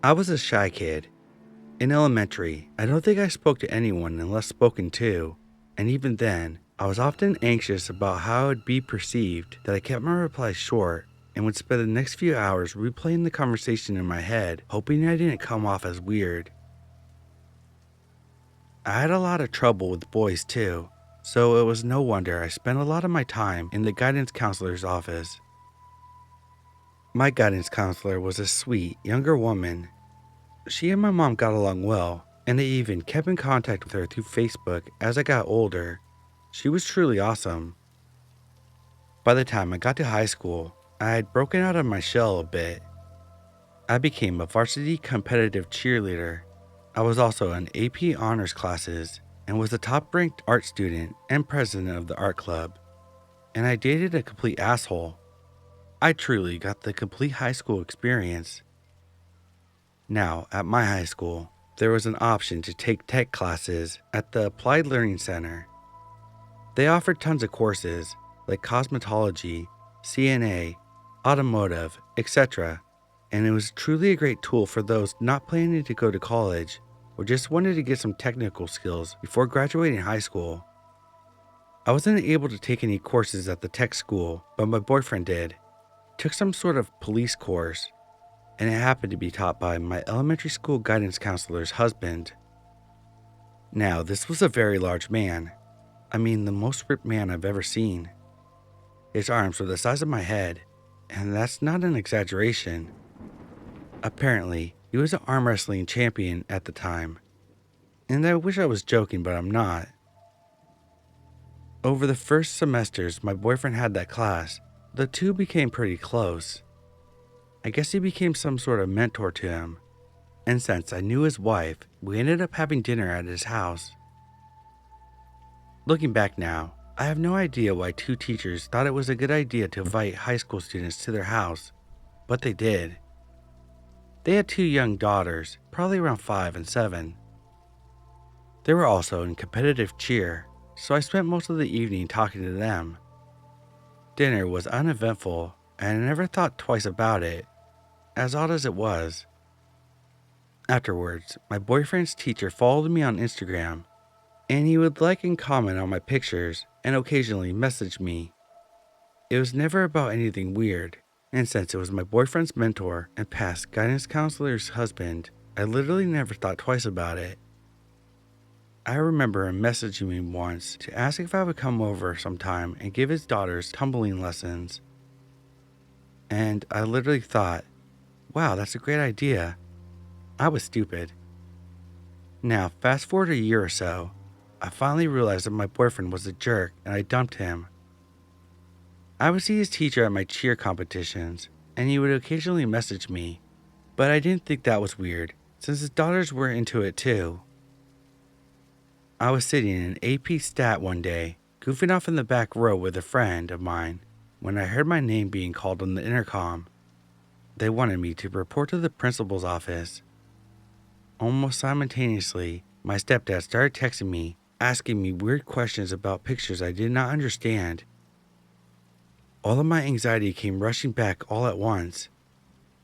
I was a shy kid. In elementary, I don't think I spoke to anyone unless spoken to, and even then, I was often anxious about how I would be perceived that I kept my replies short and would spend the next few hours replaying the conversation in my head, hoping I didn't come off as weird. I had a lot of trouble with boys too, so it was no wonder I spent a lot of my time in the guidance counselor's office. My guidance counselor was a sweet, younger woman. She and my mom got along well, and I even kept in contact with her through Facebook as I got older. She was truly awesome. By the time I got to high school, I had broken out of my shell a bit. I became a varsity competitive cheerleader. I was also in AP honors classes and was a top-ranked art student and president of the art club. And I dated a complete asshole. I truly got the complete high school experience. Now, at my high school, there was an option to take tech classes at the Applied Learning Center. They offered tons of courses like cosmetology, CNA, automotive, etc., and it was truly a great tool for those not planning to go to college or just wanted to get some technical skills before graduating high school. I wasn't able to take any courses at the tech school, but my boyfriend did. He took some sort of police course, and it happened to be taught by my elementary school guidance counselor's husband. Now, this was a very large man. I mean, the most ripped man I've ever seen. His arms were the size of my head, and that's not an exaggeration. Apparently, he was an arm wrestling champion at the time. And I wish I was joking, but I'm not. Over the first semesters my boyfriend had that class, the two became pretty close. I guess he became some sort of mentor to him. And since I knew his wife, we ended up having dinner at his house. Looking back now, I have no idea why two teachers thought it was a good idea to invite high school students to their house, but they did. They had two young daughters, probably around 5 and 7. They were also in competitive cheer, so I spent most of the evening talking to them. Dinner was uneventful, and I never thought twice about it, as odd as it was. Afterwards, my boyfriend's teacher followed me on Instagram, and he would like and comment on my pictures and occasionally message me. It was never about anything weird, and since it was my boyfriend's mentor and past guidance counselor's husband, I literally never thought twice about it. I remember him messaging me once to ask if I would come over sometime and give his daughters tumbling lessons. And I literally thought, wow, that's a great idea. I was stupid. Now, fast forward a year or so, I finally realized that my boyfriend was a jerk and I dumped him. I would see his teacher at my cheer competitions, and he would occasionally message me, but I didn't think that was weird, since his daughters were into it too. I was sitting in AP Stat one day, goofing off in the back row with a friend of mine, when I heard my name being called on the intercom. They wanted me to report to the principal's office. Almost simultaneously, my stepdad started texting me, asking me weird questions about pictures I did not understand. All of my anxiety came rushing back all at once.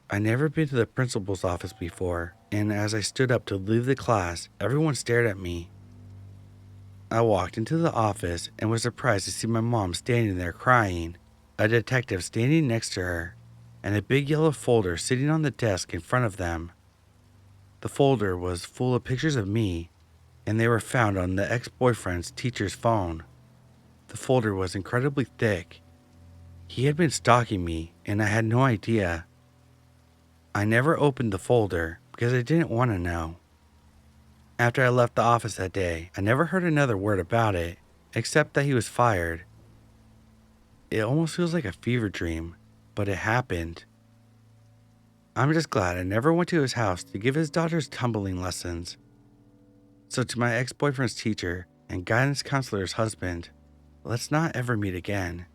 I'd never been to the principal's office before, and as I stood up to leave the class, everyone stared at me. I walked into the office and was surprised to see my mom standing there crying, a detective standing next to her, and a big yellow folder sitting on the desk in front of them. The folder was full of pictures of me, and they were found on the ex-boyfriend's teacher's phone. The folder was incredibly thick. He had been stalking me, and I had no idea. I never opened the folder because I didn't want to know. After I left the office that day, I never heard another word about it, except that he was fired. It almost feels like a fever dream, but it happened. I'm just glad I never went to his house to give his daughters tumbling lessons. So to my ex-boyfriend's teacher and guidance counselor's husband, let's not ever meet again.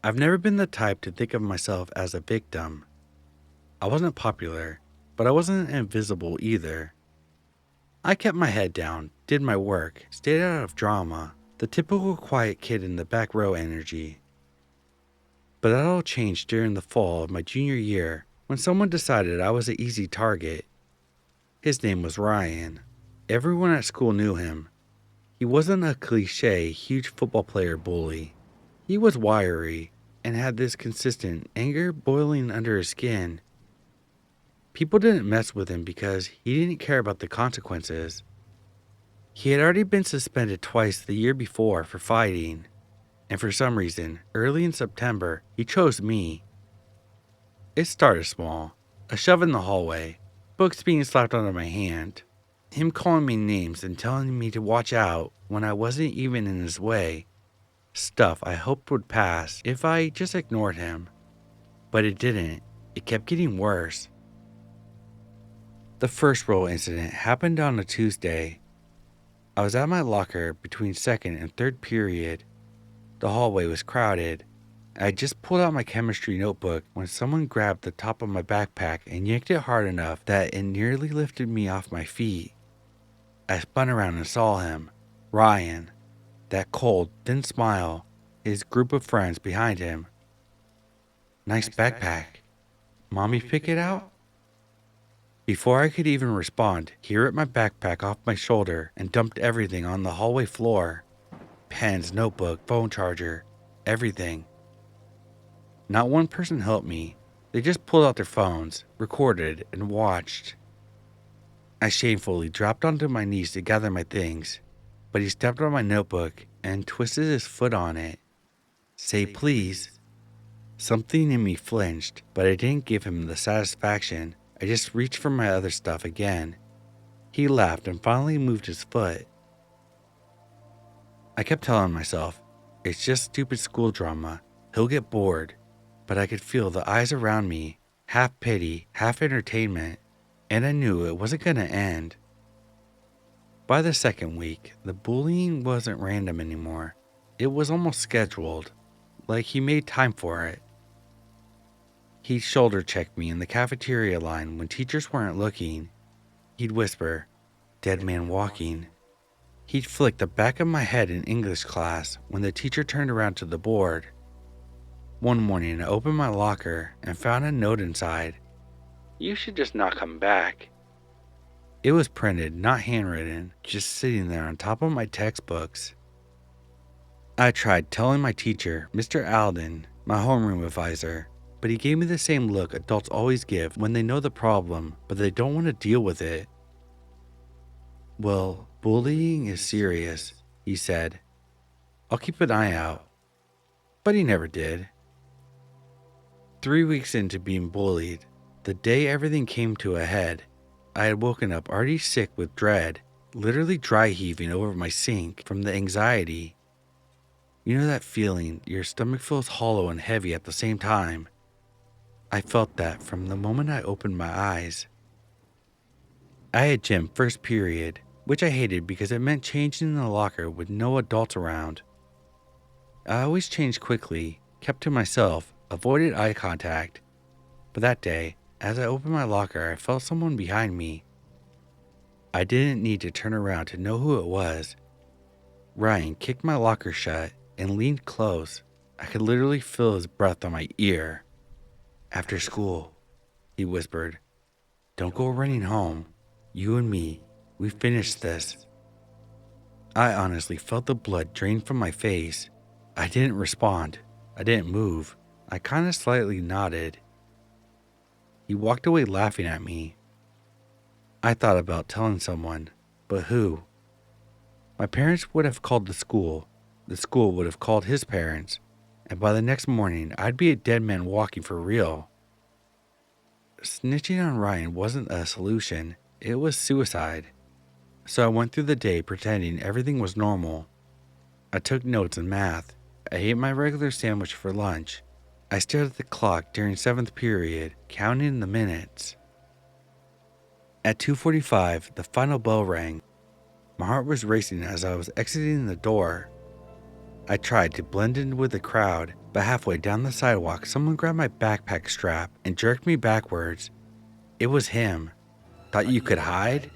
I've never been the type to think of myself as a victim. I wasn't popular, but I wasn't invisible either. I kept my head down, did my work, stayed out of drama, The typical quiet kid in the back row energy. But that all changed during the fall of my junior year when someone decided I was an easy target. His name was Ryan. Everyone at school knew him. He wasn't a cliche, huge football player bully. He was wiry and had this consistent anger boiling under his skin. People didn't mess with him because he didn't care about the consequences. He had already been suspended twice the year before for fighting, and for some reason, early in September, he chose me. It started small, a shove in the hallway, books being slapped onto my hand, him calling me names and telling me to watch out when I wasn't even in his way. Stuff I hoped would pass if I just ignored him. But it didn't. It kept getting worse. The first roll incident happened on a Tuesday. I was at my locker between second and third period. The hallway was crowded. I had just pulled out my chemistry notebook when someone grabbed the top of my backpack and yanked it hard enough that it nearly lifted me off my feet. I spun around and saw him, Ryan, that cold, thin smile, his group of friends behind him. Nice backpack. Mommy pick it out? Before I could even respond, he ripped my backpack off my shoulder and dumped everything on the hallway floor. Pens, notebook, phone charger, everything. Not one person helped me. They just pulled out their phones, recorded, and watched. I shamefully dropped onto my knees to gather my things, but he stepped on my notebook and twisted his foot on it. Say please. Something in me flinched, but I didn't give him the satisfaction. I just reached for my other stuff again. He laughed and finally moved his foot. I kept telling myself, it's just stupid school drama. He'll get bored. But I could feel the eyes around me, half pity, half entertainment, and I knew it wasn't going to end. By the second week, the bullying wasn't random anymore. It was almost scheduled, like he made time for it. He'd shoulder check me in the cafeteria line when teachers weren't looking. He'd whisper, "Dead man walking." He'd flick the back of my head in English class when the teacher turned around to the board. One morning, I opened my locker and found a note inside. "You should just not come back." It was printed, not handwritten, just sitting there on top of my textbooks. I tried telling my teacher, Mr. Alden, my homeroom advisor, but he gave me the same look adults always give when they know the problem, but they don't want to deal with it. "Well, bullying is serious," he said. "I'll keep an eye out." But he never did. 3 weeks into being bullied, the day everything came to a head, I had woken up already sick with dread, literally dry heaving over my sink from the anxiety. You know that feeling your stomach feels hollow and heavy at the same time? I felt that from the moment I opened my eyes. I had gym first period, which I hated because it meant changing in the locker with no adults around. I always changed quickly, kept to myself, avoided eye contact. But that day, as I opened my locker, I felt someone behind me. I didn't need to turn around to know who it was. Ryan kicked my locker shut and leaned close. I could literally feel his breath on my ear. "After school," he whispered. "Don't go running home. You and me, we finished this." I honestly felt the blood drain from my face. I didn't respond. I didn't move. I kind of slightly nodded. He walked away laughing at me. I thought about telling someone, but who? My parents would have called the school would have called his parents, and by the next morning, I'd be a dead man walking for real. Snitching on Ryan wasn't a solution, it was suicide. So I went through the day pretending everything was normal. I took notes in math. I ate my regular sandwich for lunch. I stared at the clock during 7th period, counting the minutes. At 2:45, the final bell rang. My heart was racing as I was exiting the door. I tried to blend in with the crowd, but halfway down the sidewalk, someone grabbed my backpack strap and jerked me backwards. It was him. "Thought you could hide?"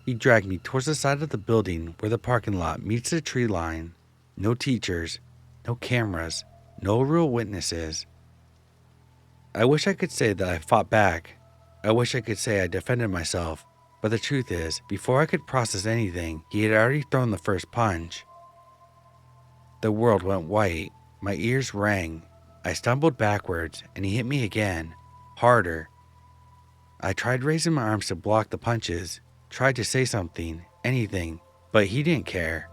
He dragged me towards the side of the building where the parking lot meets the tree line. No teachers, no cameras, no real witnesses. I wish I could say that I fought back. I wish I could say I defended myself. But the truth is, before I could process anything, he had already thrown the first punch. The world went white. My ears rang. I stumbled backwards, and he hit me again, harder. I tried raising my arms to block the punches, tried to say something, anything, but he didn't care.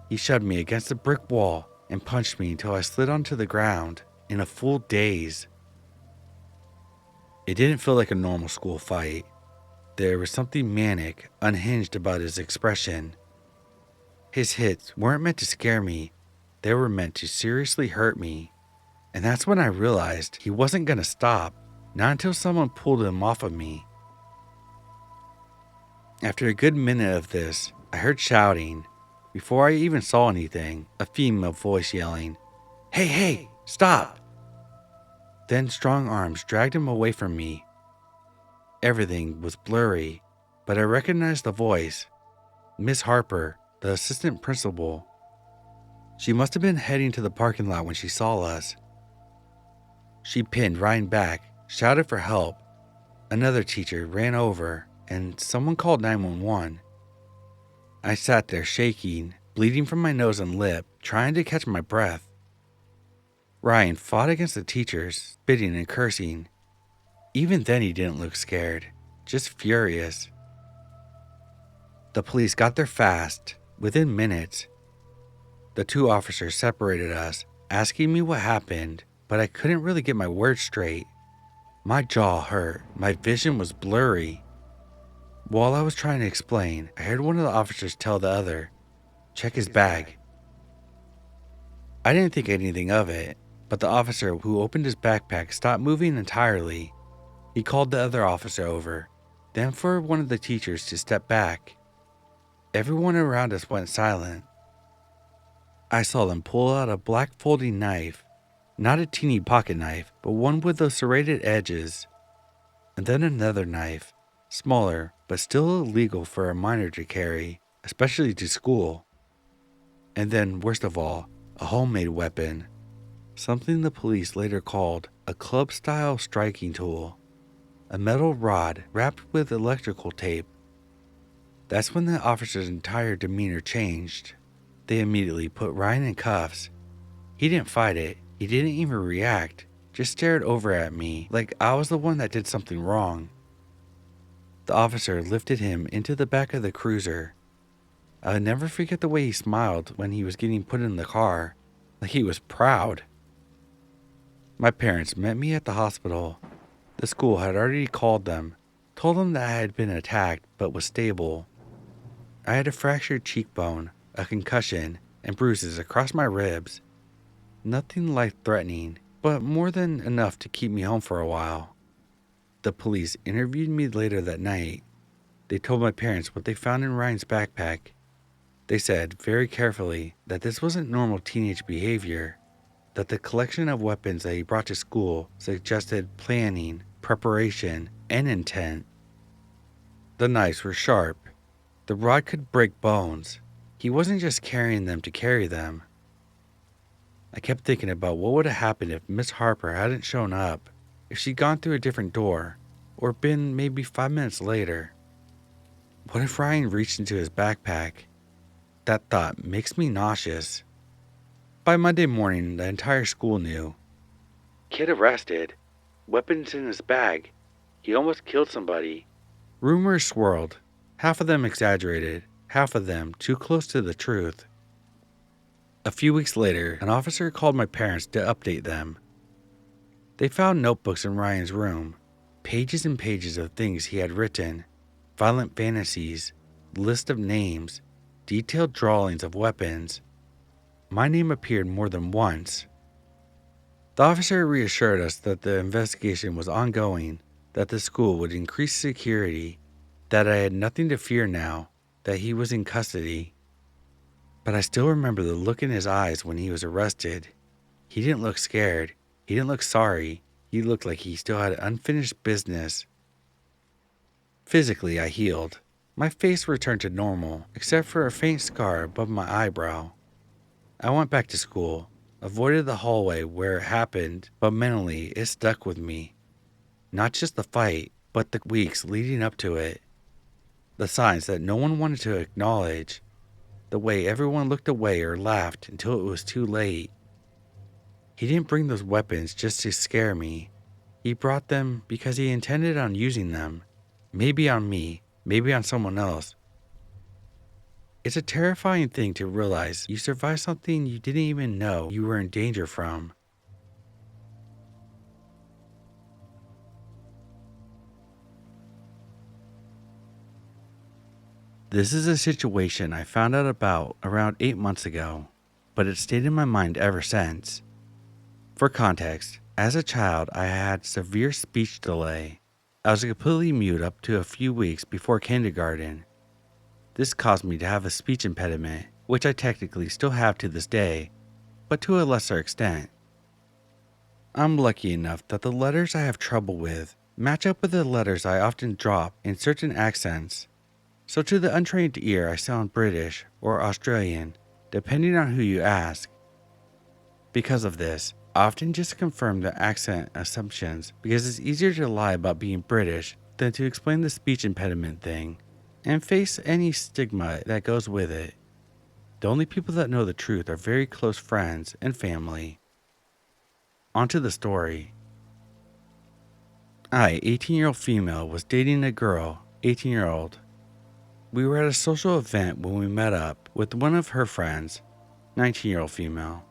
He shoved me against a brick wall and punched me until I slid onto the ground in a full daze. It didn't feel like a normal school fight. There was something manic, unhinged about his expression. His hits weren't meant to scare me, they were meant to seriously hurt me. And that's when I realized he wasn't gonna stop, not until someone pulled him off of me. After a good minute of this, I heard shouting. Before I even saw anything, a female voice yelling, "Hey, hey, stop!" Then strong arms dragged him away from me. Everything was blurry, but I recognized the voice. Miss Harper, the assistant principal. She must have been heading to the parking lot when she saw us. She pinned Ryan back, shouted for help. Another teacher ran over, and someone called 911. I sat there shaking, bleeding from my nose and lip, trying to catch my breath. Ryan fought against the teachers, spitting and cursing. Even then he didn't look scared, just furious. The police got there fast, within minutes. The two officers separated us, asking me what happened, but I couldn't really get my words straight. My jaw hurt, my vision was blurry. While I was trying to explain, I heard one of the officers tell the other, "Check his bag." I didn't think anything of it, but the officer who opened his backpack stopped moving entirely. He called the other officer over, then for one of the teachers to step back. Everyone around us went silent. I saw them pull out a black folding knife, not a teeny pocket knife, but one with those serrated edges, and then another knife, smaller but still illegal for a minor to carry, especially to school. And then, worst of all, a homemade weapon, something the police later called a club-style striking tool, a metal rod wrapped with electrical tape. That's when the officer's entire demeanor changed. They immediately put Ryan in cuffs. He didn't fight it, he didn't even react, just stared over at me like I was the one that did something wrong. The officer lifted him into the back of the cruiser. I'll never forget the way he smiled when he was getting put in the car, like he was proud. My parents met me at the hospital. The school had already called them, told them that I had been attacked but was stable. I had a fractured cheekbone, a concussion, and bruises across my ribs. Nothing life-threatening, but more than enough to keep me home for a while. The police interviewed me later that night. They told my parents what they found in Ryan's backpack. They said very carefully that this wasn't normal teenage behavior, that the collection of weapons that he brought to school suggested planning, preparation, and intent. The knives were sharp. The rod could break bones. He wasn't just carrying them to carry them. I kept thinking about what would have happened if Miss Harper hadn't shown up, if she'd gone through a different door, or been maybe 5 minutes later. What if Ryan reached into his backpack? That thought makes me nauseous. By Monday morning, the entire school knew. Kid arrested. Weapons in his bag. He almost killed somebody. Rumors swirled. Half of them exaggerated, half of them too close to the truth. A few weeks later, an officer called my parents to update them. They found notebooks in Ryan's room, pages and pages of things he had written, violent fantasies, list of names, detailed drawings of weapons. My name appeared more than once. The officer reassured us that the investigation was ongoing, that the school would increase security, that I had nothing to fear now, that he was in custody. But I still remember the look in his eyes when he was arrested. He didn't look scared. He didn't look sorry. He looked like he still had unfinished business. Physically, I healed. My face returned to normal, except for a faint scar above my eyebrow. I went back to school, avoided the hallway where it happened, but mentally it stuck with me. Not just the fight, but the weeks leading up to it. The signs that no one wanted to acknowledge. The way everyone looked away or laughed until it was too late. He didn't bring those weapons just to scare me. He brought them because he intended on using them. Maybe on me, maybe on someone else. It's a terrifying thing to realize you survived something you didn't even know you were in danger from. This is a situation I found out about around 8 months ago, but it stayed in my mind ever since. For context, as a child, I had severe speech delay. I was completely mute up to a few weeks before kindergarten. This caused me to have a speech impediment, which I technically still have to this day, but to a lesser extent. I'm lucky enough that the letters I have trouble with match up with the letters I often drop in certain accents. So to the untrained ear, I sound British or Australian, depending on who you ask. Because of this, I often just confirm the accent assumptions because it's easier to lie about being British than to explain the speech impediment thing and face any stigma that goes with it. The only people that know the truth are very close friends and family. On to the story. I, 18-year-old female, was dating a girl, 18-year-old. We were at a social event when we met up with one of her friends, 19-year-old female.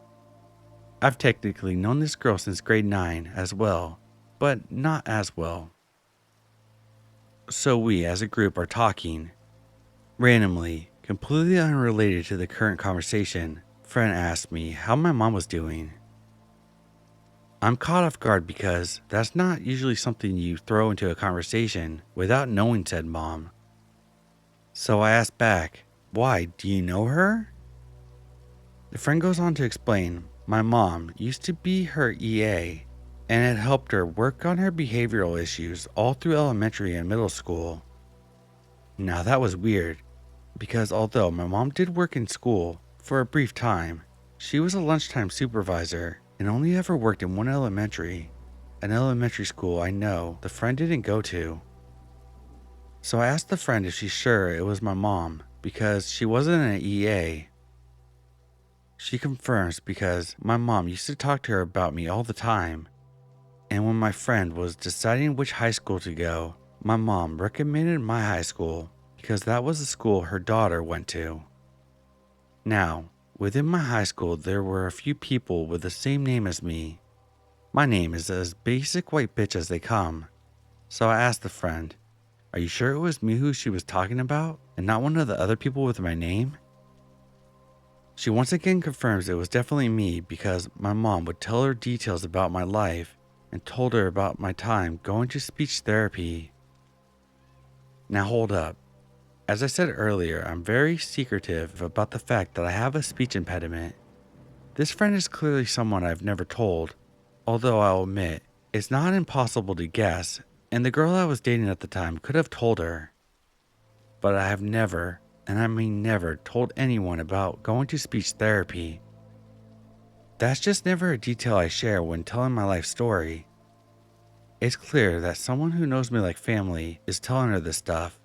I've technically known this girl since grade 9 as well, but not as well. So we as a group are talking. Randomly, completely unrelated to the current conversation, friend asked me how my mom was doing. I'm caught off guard because that's not usually something you throw into a conversation without knowing said mom. So I asked back, "Why, do you know her?" The friend goes on to explain, my mom used to be her EA and had helped her work on her behavioral issues all through elementary and middle school. Now that was weird, because although my mom did work in school for a brief time, she was a lunchtime supervisor and only ever worked in one elementary, an elementary school I know the friend didn't go to. So I asked the friend if she's sure it was my mom because she wasn't an EA. She confirms because my mom used to talk to her about me all the time. And when my friend was deciding which high school to go, my mom recommended my high school because that was the school her daughter went to. Now, within my high school, there were a few people with the same name as me. My name is as basic white bitch as they come. So I asked the friend, "Are you sure it was me who she was talking about and not one of the other people with my name?" She once again confirms it was definitely me because my mom would tell her details about my life and told her about my time going to speech therapy. Now hold up. As I said earlier, I'm very secretive about the fact that I have a speech impediment. This friend is clearly someone I've never told, although I'll admit it's not impossible to guess, and the girl I was dating at the time could have told her. But I have never, and I mean never, told anyone about going to speech therapy. That's just never a detail I share when telling my life story. It's clear that someone who knows me like family is telling her this stuff.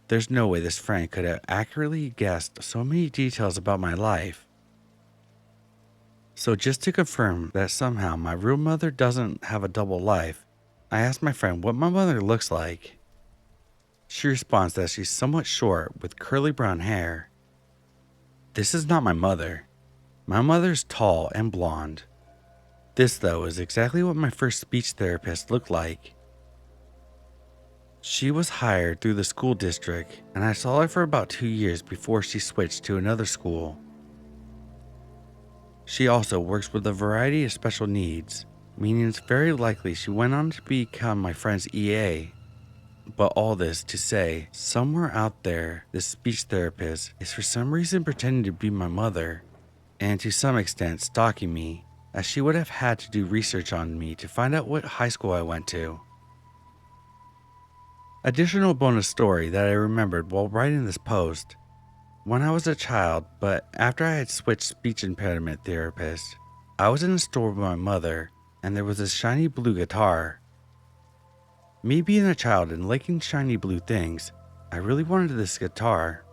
There's no way this friend could have accurately guessed so many details about my life. So just to confirm that somehow my real mother doesn't have a double life, I asked my friend what my mother looks like. She responds that she's somewhat short with curly brown hair. This is not my mother. My mother's tall and blonde. This, though, is exactly what my first speech therapist looked like. She was hired through the school district, and I saw her for about 2 years before she switched to another school. She also works with a variety of special needs, meaning it's very likely she went on to become my friend's EA. But all this to say, somewhere out there, this speech therapist is for some reason pretending to be my mother, and to some extent stalking me, as she would have had to do research on me to find out what high school I went to. Additional bonus story that I remembered while writing this post. When I was a child, but after I had switched speech impediment therapist, I was in a store with my mother, and there was this shiny blue guitar. Me being a child and liking shiny blue things, I really wanted this guitar.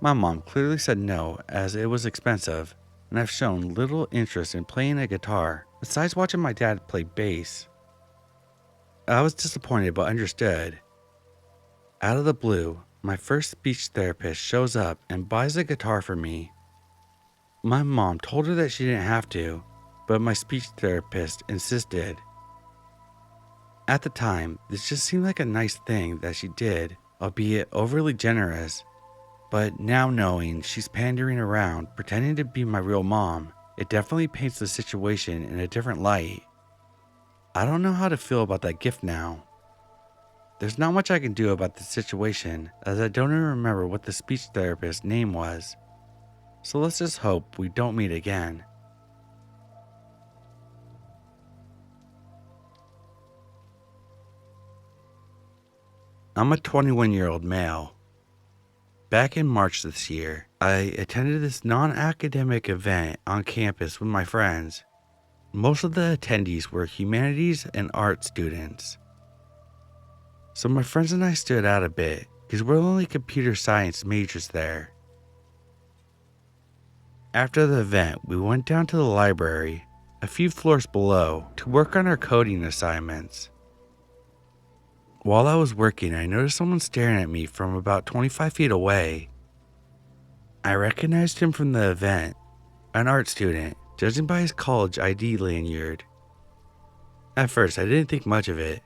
My mom clearly said no, as it was expensive, and I've shown little interest in playing a guitar, besides watching my dad play bass. I was disappointed but understood. Out of the blue, my first speech therapist shows up and buys a guitar for me. My mom told her that she didn't have to, but my speech therapist insisted. At the time, this just seemed like a nice thing that she did, albeit overly generous. But now knowing she's pandering around, pretending to be my real mom, it definitely paints the situation in a different light. I don't know how to feel about that gift now. There's not much I can do about the situation, as I don't even remember what the speech therapist's name was. So let's just hope we don't meet again. I'm a 21-year-old male. Back in March this year, I attended this non-academic event on campus with my friends. Most of the attendees were humanities and art students. So my friends and I stood out a bit because we're only computer science majors there. After the event, we went down to the library, a few floors below, to work on our coding assignments. While I was working, I noticed someone staring at me from about 25 feet away. I recognized him from the event, an art student, judging by his college ID lanyard. At first, I didn't think much of it,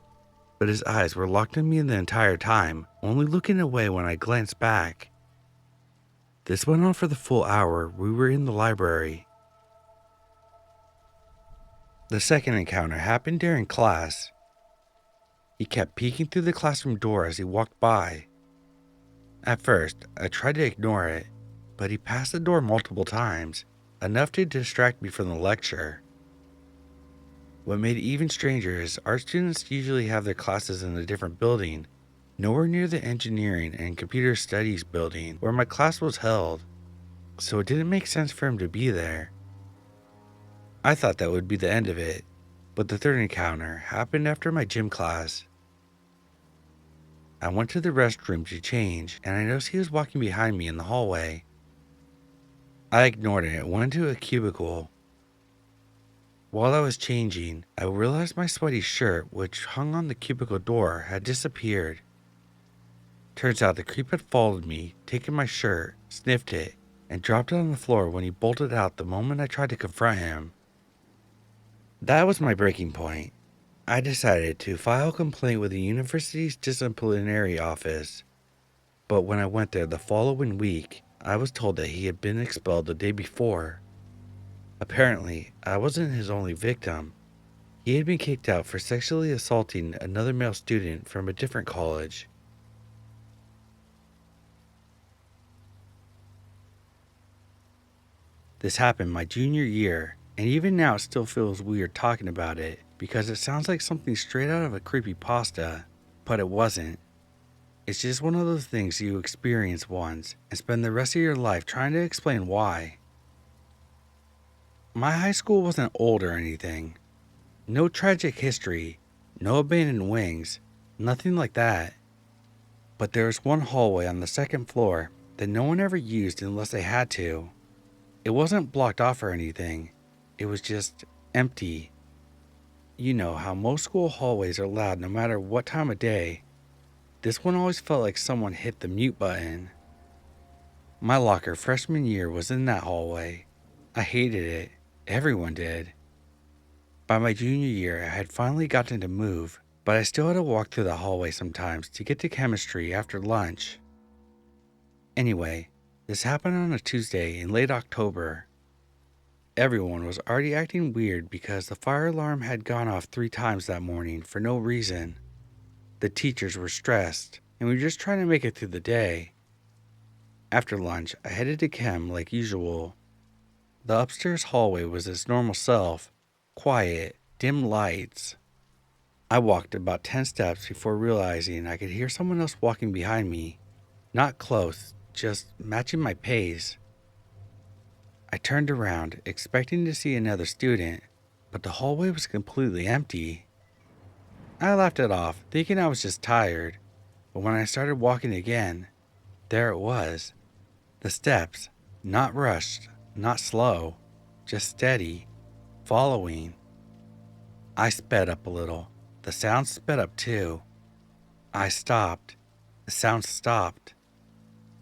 but his eyes were locked on me the entire time, only looking away when I glanced back. This went on for the full hour we were in the library. The second encounter happened during class. He kept peeking through the classroom door as he walked by. At first, I tried to ignore it, but he passed the door multiple times, enough to distract me from the lecture. What made it even stranger is art students usually have their classes in a different building, nowhere near the engineering and computer studies building where my class was held, so it didn't make sense for him to be there. I thought that would be the end of it, but the third encounter happened after my gym class. I went to the restroom to change, and I noticed he was walking behind me in the hallway. I ignored it and went into a cubicle. While I was changing, I realized my sweaty shirt, which hung on the cubicle door, had disappeared. Turns out the creep had followed me, taken my shirt, sniffed it, and dropped it on the floor when he bolted out the moment I tried to confront him. That was my breaking point. I decided to file a complaint with the university's disciplinary office, but when I went there the following week, I was told that he had been expelled the day before. Apparently, I wasn't his only victim. He had been kicked out for sexually assaulting another male student from a different college. This happened my junior year, and even now it still feels weird talking about it because it sounds like something straight out of a creepypasta, but it wasn't. It's just one of those things you experience once and spend the rest of your life trying to explain why. My high school wasn't old or anything. No tragic history, no abandoned wings, nothing like that. But there was one hallway on the second floor that no one ever used unless they had to. It wasn't blocked off or anything. It was just empty. You know how most school hallways are loud no matter what time of day. This one always felt like someone hit the mute button. My locker freshman year was in that hallway. I hated it. Everyone did. By my junior year, I had finally gotten to move, but I still had to walk through the hallway sometimes to get to chemistry after lunch. Anyway, this happened on a Tuesday in late October. Everyone was already acting weird because the fire alarm had gone off 3 times that morning for no reason. The teachers were stressed, and we were just trying to make it through the day. After lunch, I headed to chem like usual. The upstairs hallway was its normal self, quiet, dim lights. I walked about 10 steps before realizing I could hear someone else walking behind me. Not close, just matching my pace. I turned around, expecting to see another student, but the hallway was completely empty. I laughed it off, thinking I was just tired, but when I started walking again, there it was. The steps, not rushed, not slow, just steady, following. I sped up a little. The sound sped up too. I stopped. The sound stopped.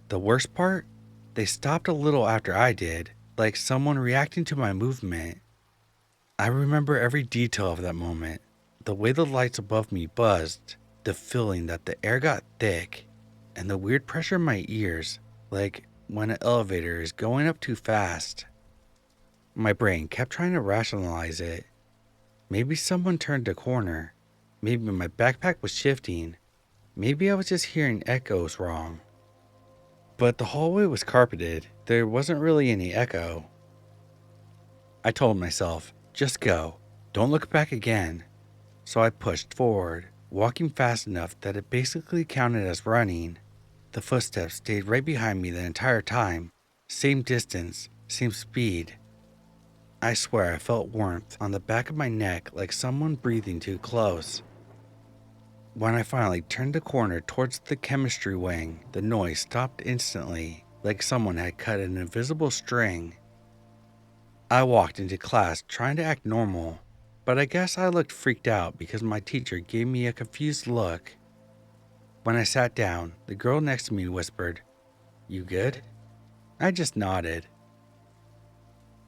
The worst part? They stopped a little after I did, like someone reacting to my movement. I remember every detail of that moment. The way the lights above me buzzed, the feeling that the air got thick, and the weird pressure in my ears, like when an elevator is going up too fast. My brain kept trying to rationalize it. Maybe someone turned a corner. Maybe my backpack was shifting. Maybe I was just hearing echoes wrong. But the hallway was carpeted. There wasn't really any echo. I told myself, just go. Don't look back again. So I pushed forward, walking fast enough that it basically counted as running. The footsteps stayed right behind me the entire time. Same distance, same speed. I swear I felt warmth on the back of my neck like someone breathing too close. When I finally turned the corner towards the chemistry wing, the noise stopped instantly, like someone had cut an invisible string. I walked into class trying to act normal, but I guess I looked freaked out because my teacher gave me a confused look. When I sat down, the girl next to me whispered, "You good?" I just nodded.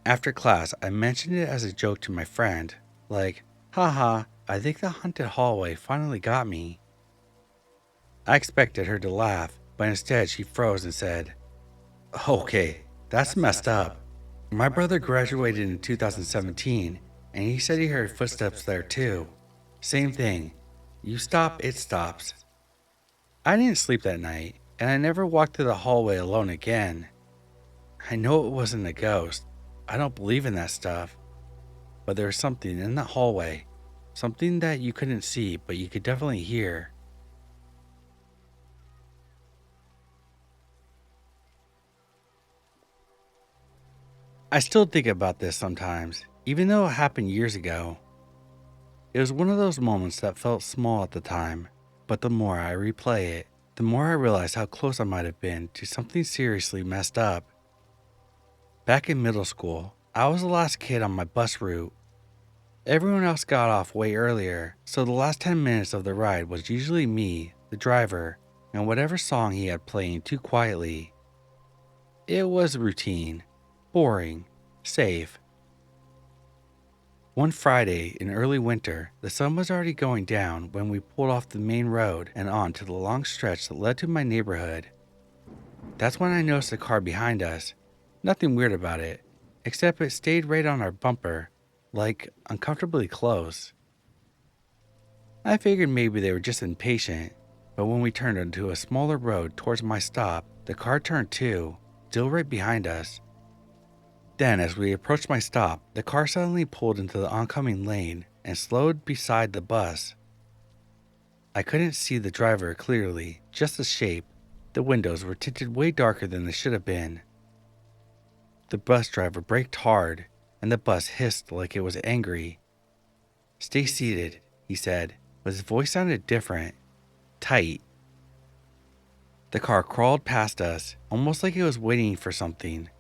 After class, I mentioned it as a joke to my friend, like, "Haha, I think the haunted hallway finally got me." I expected her to laugh, but instead she froze and said, "Okay, that's messed up. My brother graduated in 2017, and he said he heard footsteps there too. Same thing. You stop, it stops." I didn't sleep that night, and I never walked through the hallway alone again. I know it wasn't a ghost. I don't believe in that stuff. But there was something in that hallway. Something that you couldn't see, but you could definitely hear. I still think about this sometimes, even though it happened years ago. It was one of those moments that felt small at the time, but the more I replay it, the more I realize how close I might have been to something seriously messed up. Back in middle school, I was the last kid on my bus route. Everyone else got off way earlier, so the last 10 minutes of the ride was usually me, the driver, and whatever song he had playing too quietly. It was routine, boring, safe. One Friday in early winter, the sun was already going down when we pulled off the main road and onto the long stretch that led to my neighborhood. That's when I noticed a car behind us. Nothing weird about it, except it stayed right on our bumper, like uncomfortably close. I figured maybe they were just impatient, but when we turned onto a smaller road towards my stop, the car turned too, still right behind us. Then, as we approached my stop, the car suddenly pulled into the oncoming lane and slowed beside the bus. I couldn't see the driver clearly, just the shape. The windows were tinted way darker than they should have been. The bus driver braked hard, and the bus hissed like it was angry. "Stay seated," he said, but his voice sounded different, tight. The car crawled past us, almost like it was waiting for something.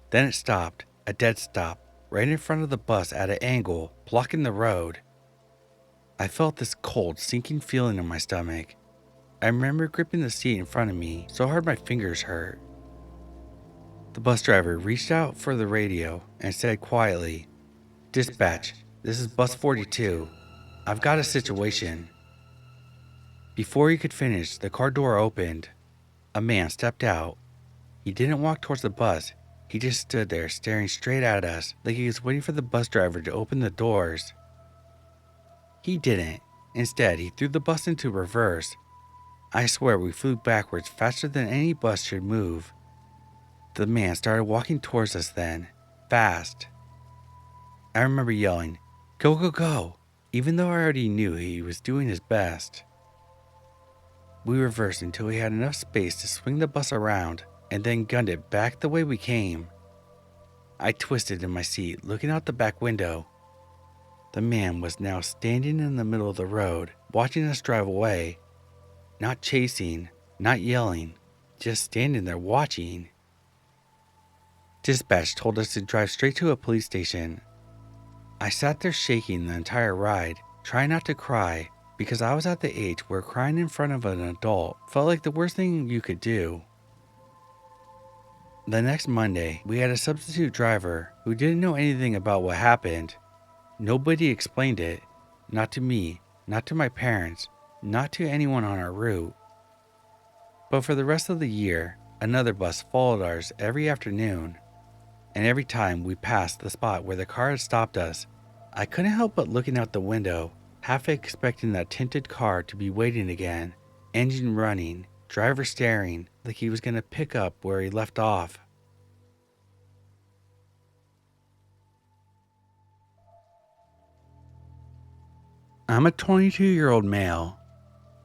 Then it stopped, a dead stop, right in front of the bus at an angle, blocking the road. I felt this cold, sinking feeling in my stomach. I remember gripping the seat in front of me so hard my fingers hurt. The bus driver reached out for the radio and said quietly, "Dispatch, this is bus 42. I've got a situation." Before he could finish, the car door opened. A man stepped out. He didn't walk towards the bus. He just stood there staring straight at us like he was waiting for the bus driver to open the doors. He didn't. Instead, he threw the bus into reverse. I swear we flew backwards faster than any bus should move. The man started walking towards us then, fast. I remember yelling, "Go, go, go!" even though I already knew he was doing his best. We reversed until we had enough space to swing the bus around and then gunned it back the way we came. I twisted in my seat, looking out the back window. The man was now standing in the middle of the road, watching us drive away. Not chasing, not yelling, just standing there watching. Dispatch told us to drive straight to a police station. I sat there shaking the entire ride, trying not to cry, because I was at the age where crying in front of an adult felt like the worst thing you could do. The next Monday, we had a substitute driver who didn't know anything about what happened. Nobody explained it, not to me, not to my parents, not to anyone on our route. But for the rest of the year, another bus followed ours every afternoon, and every time we passed the spot where the car had stopped us, I couldn't help but looking out the window, half expecting that tinted car to be waiting again, engine running, driver staring like he was going to pick up where he left off. I'm a 22-year-old male.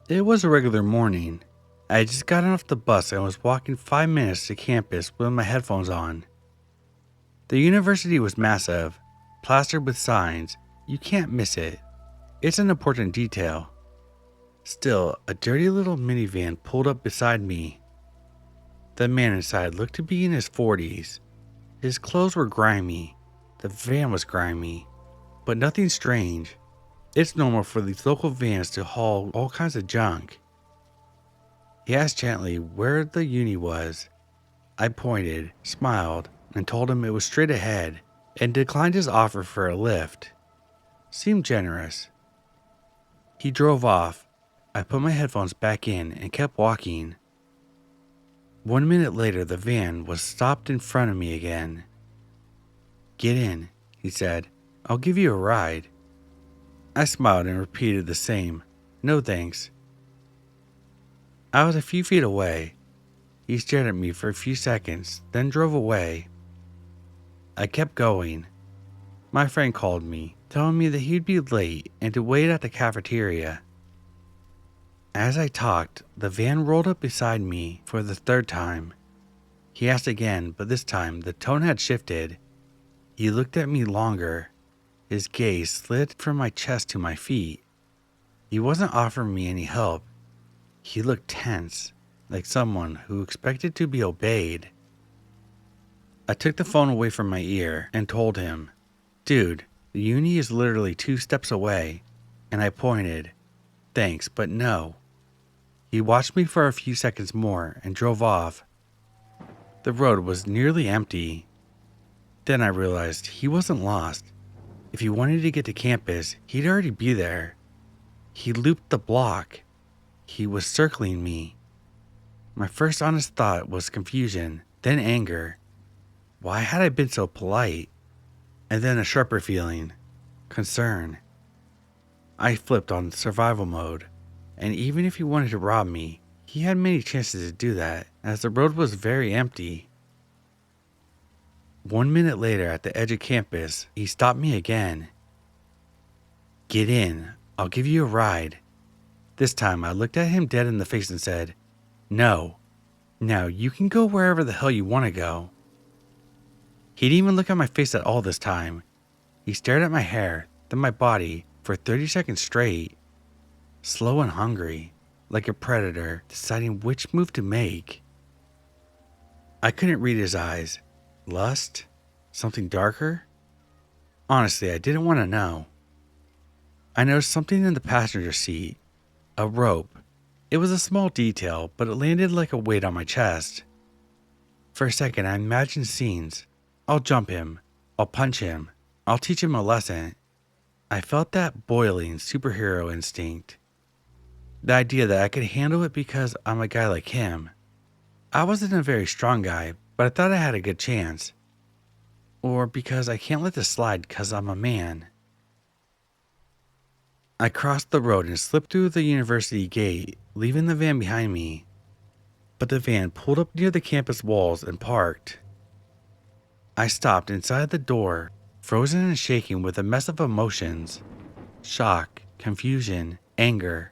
It was a regular morning. I had just gotten off the bus and was walking 5 minutes to campus with my headphones on. The university was massive, plastered with signs. You can't miss it. It's an important detail. Still, a dirty little minivan pulled up beside me. The man inside looked to be in his 40s. His clothes were grimy. The van was grimy, but nothing strange. It's normal for these local vans to haul all kinds of junk. He asked gently where the uni was. I pointed, smiled, and told him it was straight ahead, and declined his offer for a lift. Seemed generous. He drove off. I put my headphones back in and kept walking. 1 minute later, the van was stopped in front of me again. "Get in," he said. "I'll give you a ride." I smiled and repeated the same. "No thanks." I was a few feet away. He stared at me for a few seconds, then drove away. I kept going. My friend called me, telling me that he'd be late and to wait at the cafeteria. As I talked, the van rolled up beside me for the third time. He asked again, but this time the tone had shifted. He looked at me longer. His gaze slid from my chest to my feet. He wasn't offering me any help. He looked tense, like someone who expected to be obeyed. I took the phone away from my ear and told him, "Dude, the uni is literally 2 steps away," and I pointed. "Thanks, but no." He watched me for a few seconds more and drove off. The road was nearly empty. Then I realized he wasn't lost. If he wanted to get to campus, he'd already be there. He looped the block. He was circling me. My first honest thought was confusion, then anger. Why had I been so polite? And then a sharper feeling, concern. I flipped on survival mode, and even if he wanted to rob me, he had many chances to do that, as the road was very empty. 1 minute later, at the edge of campus, he stopped me again. "Get in. I'll give you a ride." This time, I looked at him dead in the face and said, "No. Now you can go wherever the hell you want to go." He didn't even look at my face at all this time. He stared at my hair, then my body, for 30 seconds straight. Slow and hungry, like a predator deciding which move to make. I couldn't read his eyes. Lust? Something darker? Honestly, I didn't want to know. I noticed something in the passenger seat. A rope. It was a small detail, but it landed like a weight on my chest. For a second, I imagined scenes. I'll jump him. I'll punch him. I'll teach him a lesson. I felt that boiling superhero instinct. The idea that I could handle it because I'm a guy like him. I wasn't a very strong guy, but I thought I had a good chance. Or because I can't let this slide because I'm a man. I crossed the road and slipped through the university gate, leaving the van behind me. But the van pulled up near the campus walls and parked. I stopped inside the door, frozen and shaking with a mess of emotions. shock, confusion, anger.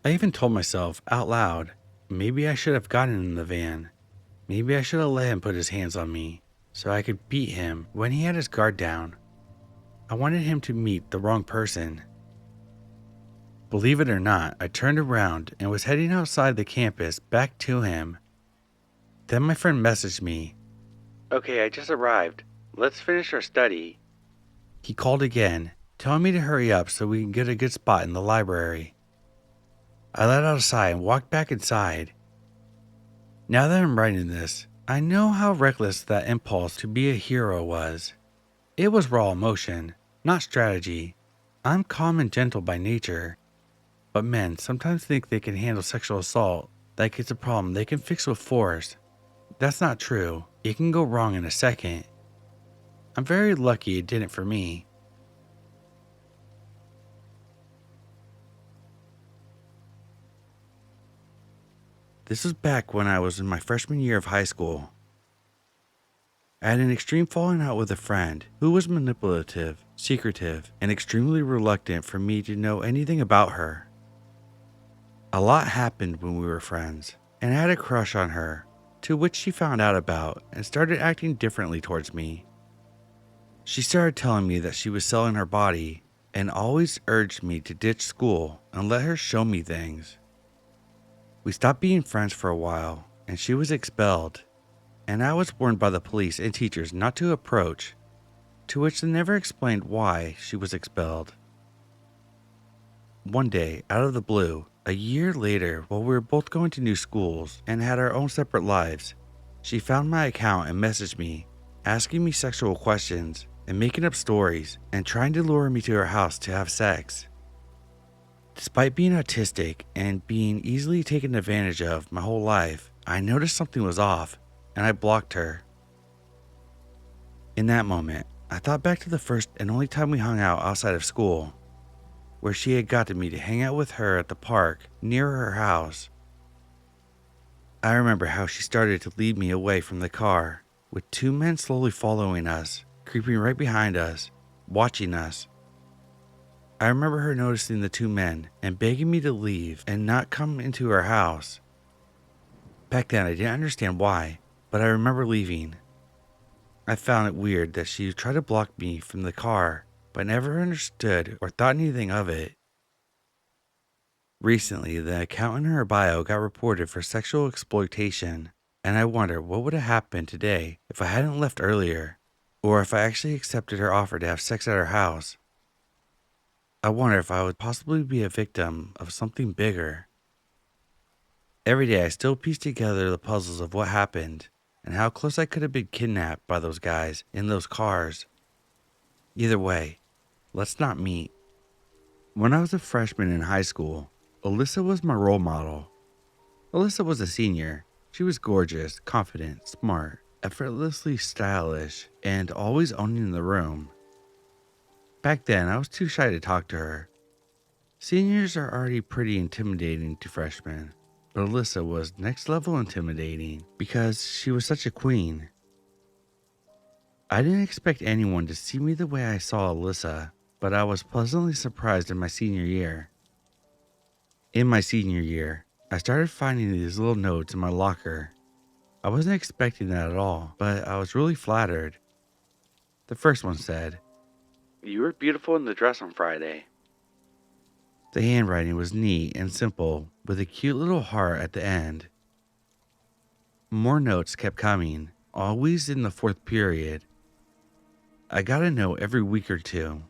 I even told myself out loud, maybe I should have gotten in the van. Maybe I should have let him put his hands on me so I could beat him when he had his guard down. I wanted him to meet the wrong person. Believe it or not, I turned around and was heading outside the campus back to him. Then my friend messaged me. Okay, I just arrived. Let's finish our study. He called again, telling me to hurry up so we can get a good spot in the library. I let out a sigh and walked back inside. Now that I'm writing this, I know how reckless that impulse to be a hero was. It was raw emotion, not strategy. I'm calm and gentle by nature. But men sometimes think they can handle sexual assault like it's a problem they can fix with force. That's not true. It can go wrong in a second. I'm very lucky it didn't for me. This was back when I was in my freshman year of high school. I had an extreme falling out with a friend who was manipulative, secretive, and extremely reluctant for me to know anything about her. A lot happened when we were friends, and I had a crush on her, to which she found out about and started acting differently towards me. She started telling me that she was selling her body and always urged me to ditch school and let her show me things. We stopped being friends for a while, and she was expelled, and I was warned by the police and teachers not to approach, to which they never explained why she was expelled. One day, out of the blue, a year later, while we were both going to new schools and had our own separate lives, she found my account and messaged me, asking me sexual questions and making up stories and trying to lure me to her house to have sex. Despite being autistic and being easily taken advantage of my whole life, I noticed something was off and I blocked her. In that moment, I thought back to the first and only time we hung out outside of school, where she had gotten me to hang out with her at the park near her house. I remember how she started to lead me away from the car, with two men slowly following us, creeping right behind us, watching us. I remember her noticing the two men and begging me to leave and not come into her house. Back then I didn't understand why, but I remember leaving. I found it weird that she tried to block me from the car, but never understood or thought anything of it. Recently, the account in her bio got reported for sexual exploitation, and I wonder what would have happened today if I hadn't left earlier, or if I actually accepted her offer to have sex at her house. I wonder if I would possibly be a victim of something bigger. Every day I still piece together the puzzles of what happened and how close I could have been kidnapped by those guys in those cars. Either way, let's not meet. When I was a freshman in high school, Alyssa was my role model. Alyssa was a senior. She was gorgeous, confident, smart, effortlessly stylish, and always owning the room. Back then, I was too shy to talk to her. Seniors are already pretty intimidating to freshmen, but Alyssa was next level intimidating because she was such a queen. I didn't expect anyone to see me the way I saw Alyssa, but I was pleasantly surprised in my senior year. In my senior year, I started finding these little notes in my locker. I wasn't expecting that at all, but I was really flattered. The first one said, "You were beautiful in the dress on Friday." The handwriting was neat and simple, with a cute little heart at the end. More notes kept coming, always in the fourth period. I got a note every week or two.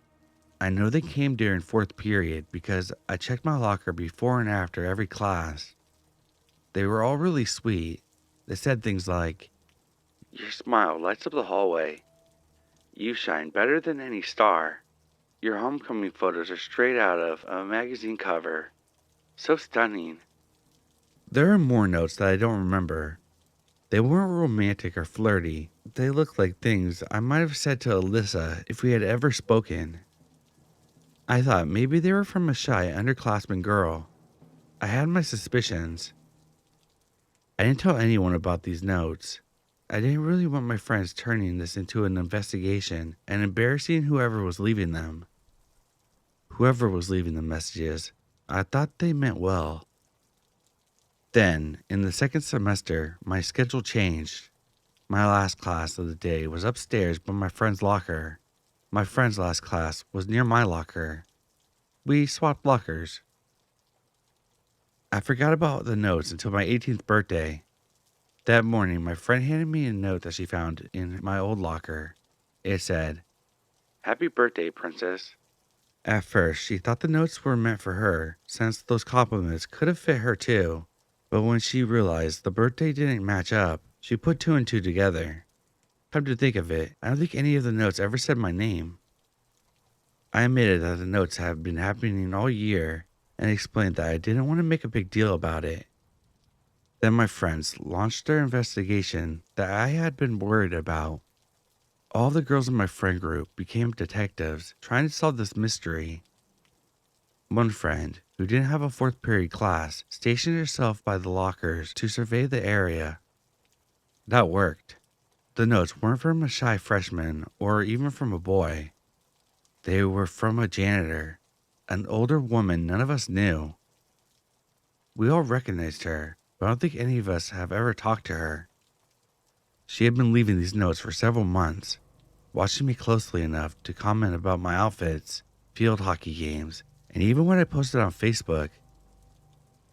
I know they came during fourth period because I checked my locker before and after every class. They were all really sweet. They said things like, "Your smile lights up the hallway. You shine better than any star. Your homecoming photos are straight out of a magazine cover. So stunning." There are more notes that I don't remember. They weren't romantic or flirty. They looked like things I might have said to Alyssa if we had ever spoken. I thought maybe they were from a shy underclassman girl. I had my suspicions. I didn't tell anyone about these notes. I didn't really want my friends turning this into an investigation and embarrassing whoever was leaving them. whoever was leaving the messages. I thought they meant well. Then, in the second semester, my schedule changed. My last class of the day was upstairs by my friend's locker. My friend's last class was near my locker. We swapped lockers. I forgot about the notes until my 18th birthday. That morning, my friend handed me a note that she found in my old locker. It said, "Happy birthday, princess." At first, she thought the notes were meant for her, since those compliments could have fit her too. But when she realized the birthday didn't match up, she put two and two together. Come to think of it, I don't think any of the notes ever said my name. I admitted that the notes had been happening all year and explained that I didn't want to make a big deal about it. Then my friends launched their investigation that I had been worried about. All the girls in my friend group became detectives trying to solve this mystery. One friend, who didn't have a fourth period class, stationed herself by the lockers to survey the area. That worked. The notes weren't from a shy freshman or even from a boy. They were from a janitor, an older woman none of us knew. We all recognized her, but I don't think any of us have ever talked to her. She had been leaving these notes for several months, watching me closely enough to comment about my outfits, field hockey games, and even when I posted on Facebook.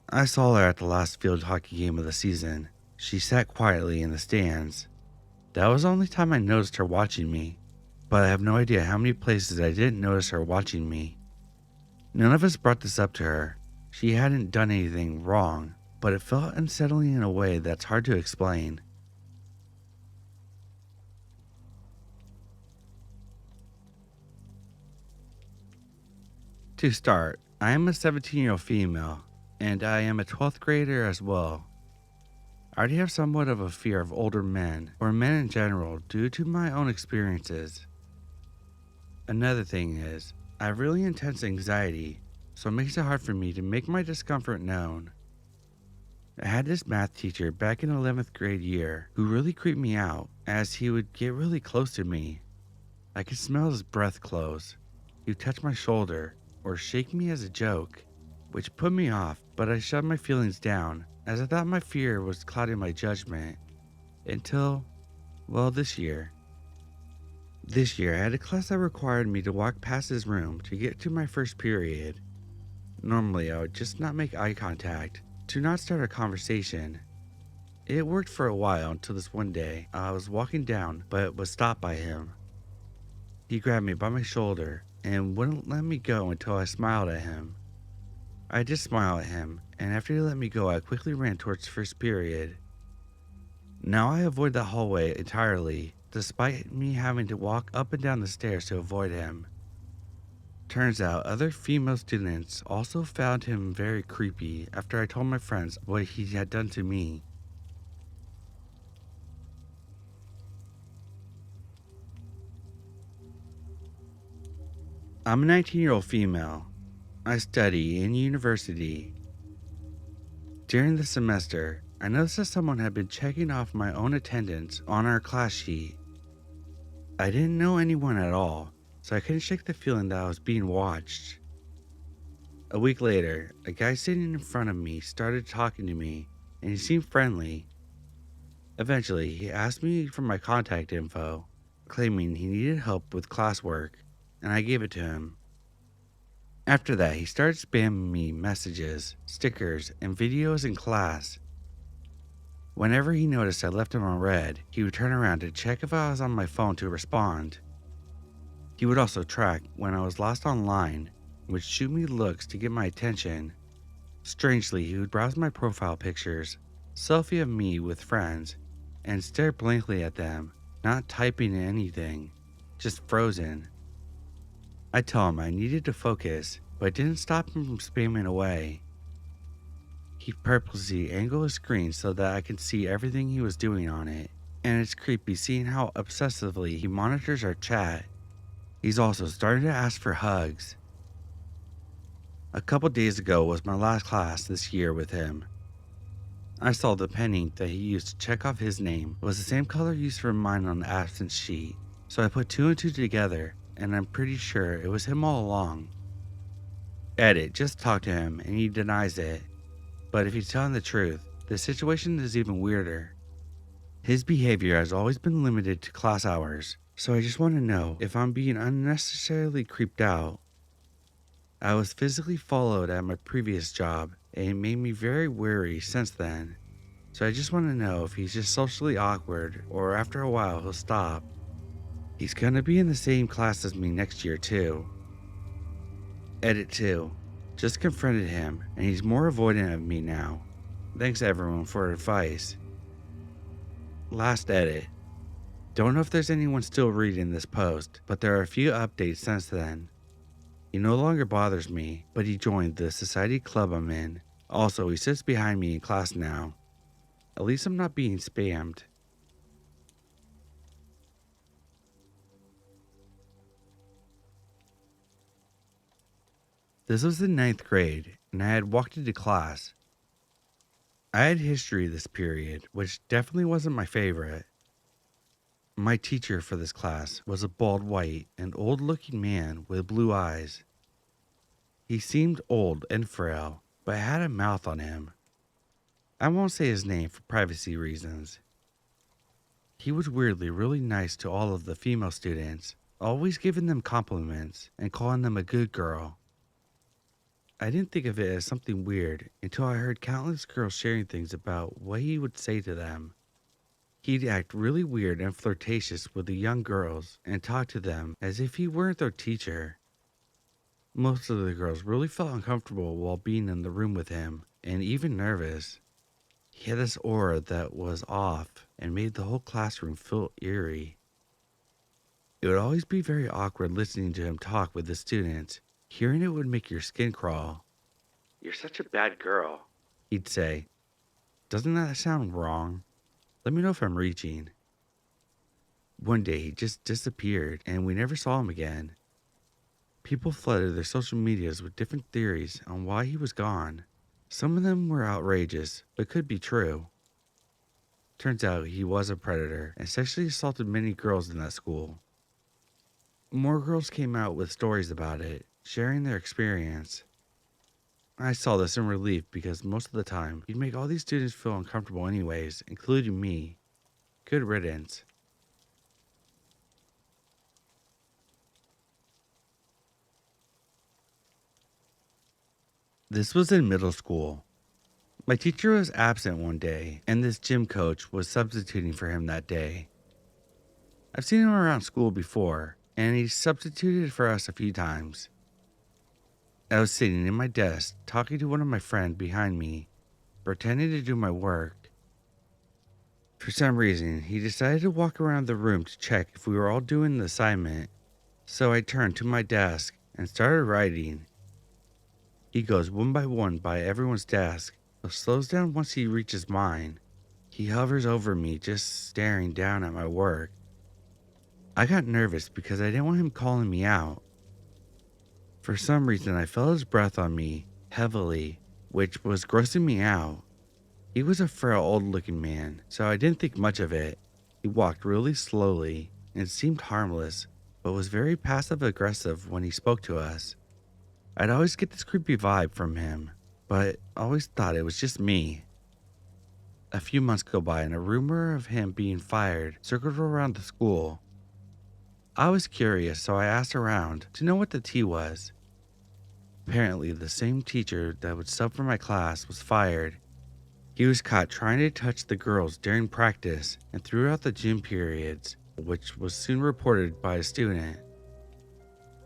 I saw her at the last field hockey game of the season. She sat quietly in the stands. That was the only time I noticed her watching me, but I have no idea how many places I didn't notice her watching me. None of us brought this up to her. She hadn't done anything wrong, but it felt unsettling in a way that's hard to explain. To start, I am a 17-year-old female, and I am a 12th grader as well. I already have somewhat of a fear of older men, or men in general, due to my own experiences. Another thing is, I have really intense anxiety, so it makes it hard for me to make my discomfort known. I had this math teacher back in 11th grade year who really creeped me out, as he would get really close to me. I could smell his breath close. He would touch my shoulder, or shake me as a joke, which put me off, but I shut my feelings down, as I thought my fear was clouding my judgment. Until, well, this year. This year, I had a class that required me to walk past his room to get to my first period. Normally, I would just not make eye contact, to not start a conversation. It worked for a while until this one day, I was walking down, but was stopped by him. He grabbed me by my shoulder and wouldn't let me go until I smiled at him. I just smiled at him, and after he let me go, I quickly ran towards first period. Now I avoid the hallway entirely, despite me having to walk up and down the stairs to avoid him. Turns out other female students also found him very creepy after I told my friends what he had done to me. I'm a 19-year-old female. I study in university. During the semester, I noticed that someone had been checking off my own attendance on our class sheet. I didn't know anyone at all, so I couldn't shake the feeling that I was being watched. A week later, a guy sitting in front of me started talking to me, and he seemed friendly. Eventually, he asked me for my contact info, claiming he needed help with classwork, and I gave it to him. After that, he started spamming me messages, stickers, and videos in class. Whenever he noticed I left him on red, he would turn around to check if I was on my phone to respond. He would also track when I was lost online, and would shoot me looks to get my attention. Strangely, he would browse my profile pictures, selfie of me with friends, and stare blankly at them, not typing anything, just frozen. I told him I needed to focus, but it didn't stop him from spamming away. He purposely angled his screen so that I could see everything he was doing on it, and it's creepy seeing how obsessively he monitors our chat. He's also starting to ask for hugs. A couple days ago was my last class this year with him. I saw the pen ink that he used to check off his name was the same color used for mine on the absence sheet, so I put two and two together, and I'm pretty sure it was him all along. Edit, just talk to him and he denies it. But if he's telling the truth, the situation is even weirder. His behavior has always been limited to class hours, so I just want to know if I'm being unnecessarily creeped out. I was physically followed at my previous job, and it made me very wary since then. So I just want to know if he's just socially awkward, or after a while he'll stop. He's gonna be in the same class as me next year too. Edit 2. Just confronted him, and he's more avoidant of me now. Thanks everyone for advice. Last edit. Don't know if there's anyone still reading this post, but there are a few updates since then. He no longer bothers me, but he joined the society club I'm in. Also, he sits behind me in class now. At least I'm not being spammed. This was in 9th grade, and I had walked into class. I had history this period, which definitely wasn't my favorite. My teacher for this class was a bald white and old-looking man with blue eyes. He seemed old and frail, but had a mouth on him. I won't say his name for privacy reasons. He was weirdly really nice to all of the female students, always giving them compliments and calling them a good girl. I didn't think of it as something weird until I heard countless girls sharing things about what he would say to them. He'd act really weird and flirtatious with the young girls and talk to them as if he weren't their teacher. Most of the girls really felt uncomfortable while being in the room with him, and even nervous. He had this aura that was off and made the whole classroom feel eerie. It would always be very awkward listening to him talk with the students. Hearing it would make your skin crawl. "You're such a bad girl," he'd say. "Doesn't that sound wrong? Let me know if I'm reaching." One day he just disappeared and we never saw him again. People flooded their social medias with different theories on why he was gone. Some of them were outrageous, but could be true. Turns out he was a predator and sexually assaulted many girls in that school. More girls came out with stories about it, sharing their experience. I saw this in relief because most of the time, he'd make all these students feel uncomfortable anyways, including me. Good riddance. This was in middle school. My teacher was absent one day, and this gym coach was substituting for him that day. I've seen him around school before, and he substituted for us a few times. I was sitting in my desk, talking to one of my friends behind me, pretending to do my work. For some reason, he decided to walk around the room to check if we were all doing the assignment, so I turned to my desk and started writing. He goes one by everyone's desk, but slows down once he reaches mine. He hovers over me, just staring down at my work. I got nervous because I didn't want him calling me out. For some reason, I felt his breath on me, heavily, which was grossing me out. He was a frail, old-looking man, so I didn't think much of it. He walked really slowly and seemed harmless, but was very passive-aggressive when he spoke to us. I'd always get this creepy vibe from him, but always thought it was just me. A few months go by and a rumor of him being fired circled around the school. I was curious, so I asked around to know what the tea was. Apparently, the same teacher that would sub for my class was fired. He was caught trying to touch the girls during practice and throughout the gym periods, which was soon reported by a student.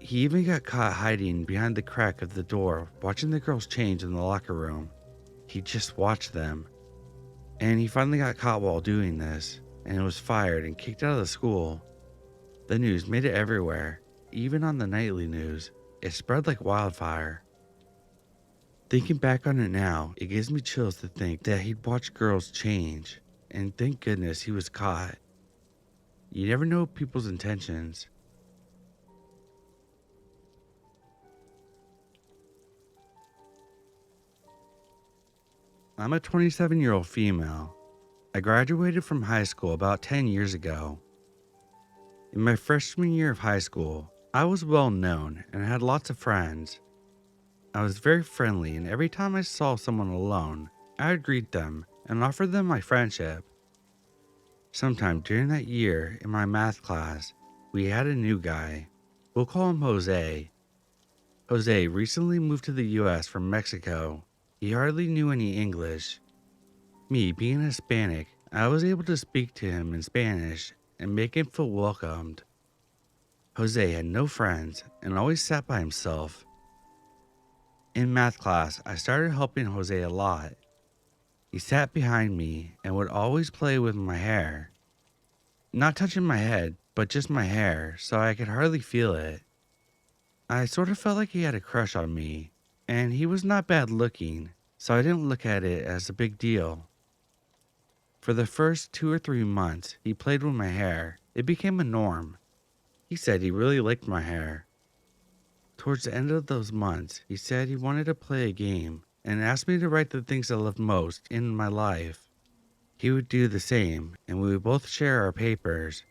He even got caught hiding behind the crack of the door, watching the girls change in the locker room. He just watched them. And he finally got caught while doing this, and was fired and kicked out of the school. The news made it everywhere, even on the nightly news. It spread like wildfire. Thinking back on it now, it gives me chills to think that he'd watch girls change, and thank goodness he was caught. You never know people's intentions. I'm a 27-year-old female. I graduated from high school about 10 years ago. In my freshman year of high school, I was well known and had lots of friends. I was very friendly, and every time I saw someone alone, I would greet them and offer them my friendship. Sometime during that year in my math class, we had a new guy. We'll call him Jose. Jose recently moved to the US from Mexico. He hardly knew any English. Me being Hispanic, I was able to speak to him in Spanish and make him feel welcomed. Jose had no friends and always sat by himself. In math class, I started helping Jose a lot. He sat behind me and would always play with my hair. Not touching my head, but just my hair, so I could hardly feel it. I sort of felt like he had a crush on me, and he was not bad looking, so I didn't look at it as a big deal. For the first 2 or 3 months, he played with my hair. It became a norm. He said he really liked my hair. Towards the end of those months, he said he wanted to play a game and asked me to write the things I loved most in my life. He would do the same, and we would both share our papers.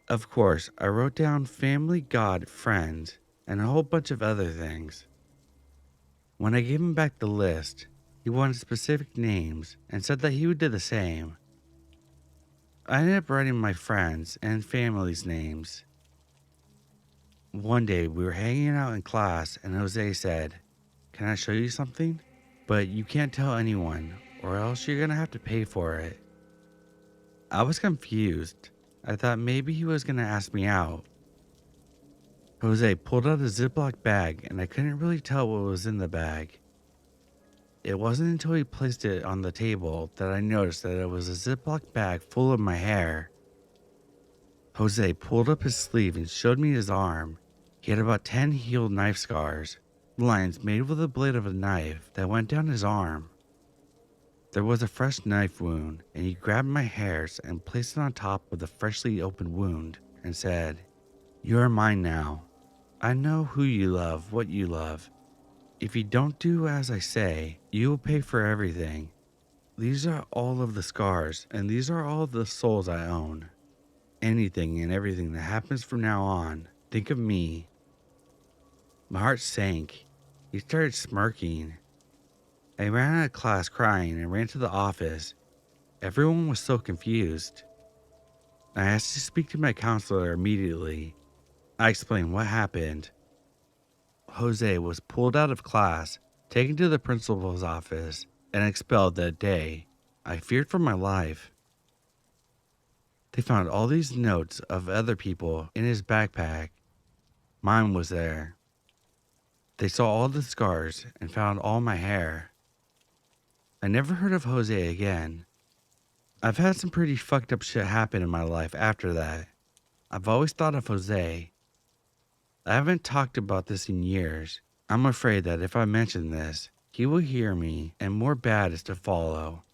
Of course, I wrote down family, God, friends, and a whole bunch of other things. When I gave him back the list, he wanted specific names and said that he would do the same. I ended up writing my friends and family's names. One day we were hanging out in class and Jose said, "Can I show you something? But you can't tell anyone or else you're gonna have to pay for it." I was confused. I thought maybe he was gonna ask me out. Jose pulled out a Ziploc bag and I couldn't really tell what was in the bag. It wasn't until he placed it on the table that I noticed that it was a Ziploc bag full of my hair. Jose pulled up his sleeve and showed me his arm. He had about 10 healed knife scars, lines made with the blade of a knife that went down his arm. There was a fresh knife wound, and he grabbed my hairs and placed it on top of the freshly opened wound and said, "You are mine now. I know who you love, what you love. If you don't do as I say, you will pay for everything. These are all of the scars, and these are all of the souls I own. Anything and everything that happens from now on, think of me." My heart sank. He started smirking. I ran out of class crying and ran to the office. Everyone was so confused. I asked to speak to my counselor immediately. I explained what happened. Jose was pulled out of class, taken to the principal's office, and expelled that day. I feared for my life. They found all these notes of other people in his backpack. Mine was there. They saw all the scars and found all my hair. I never heard of Jose again. I've had some pretty fucked up shit happen in my life after that. I've always thought of Jose. I haven't talked about this in years. I'm afraid that if I mention this, he will hear me and more bad is to follow.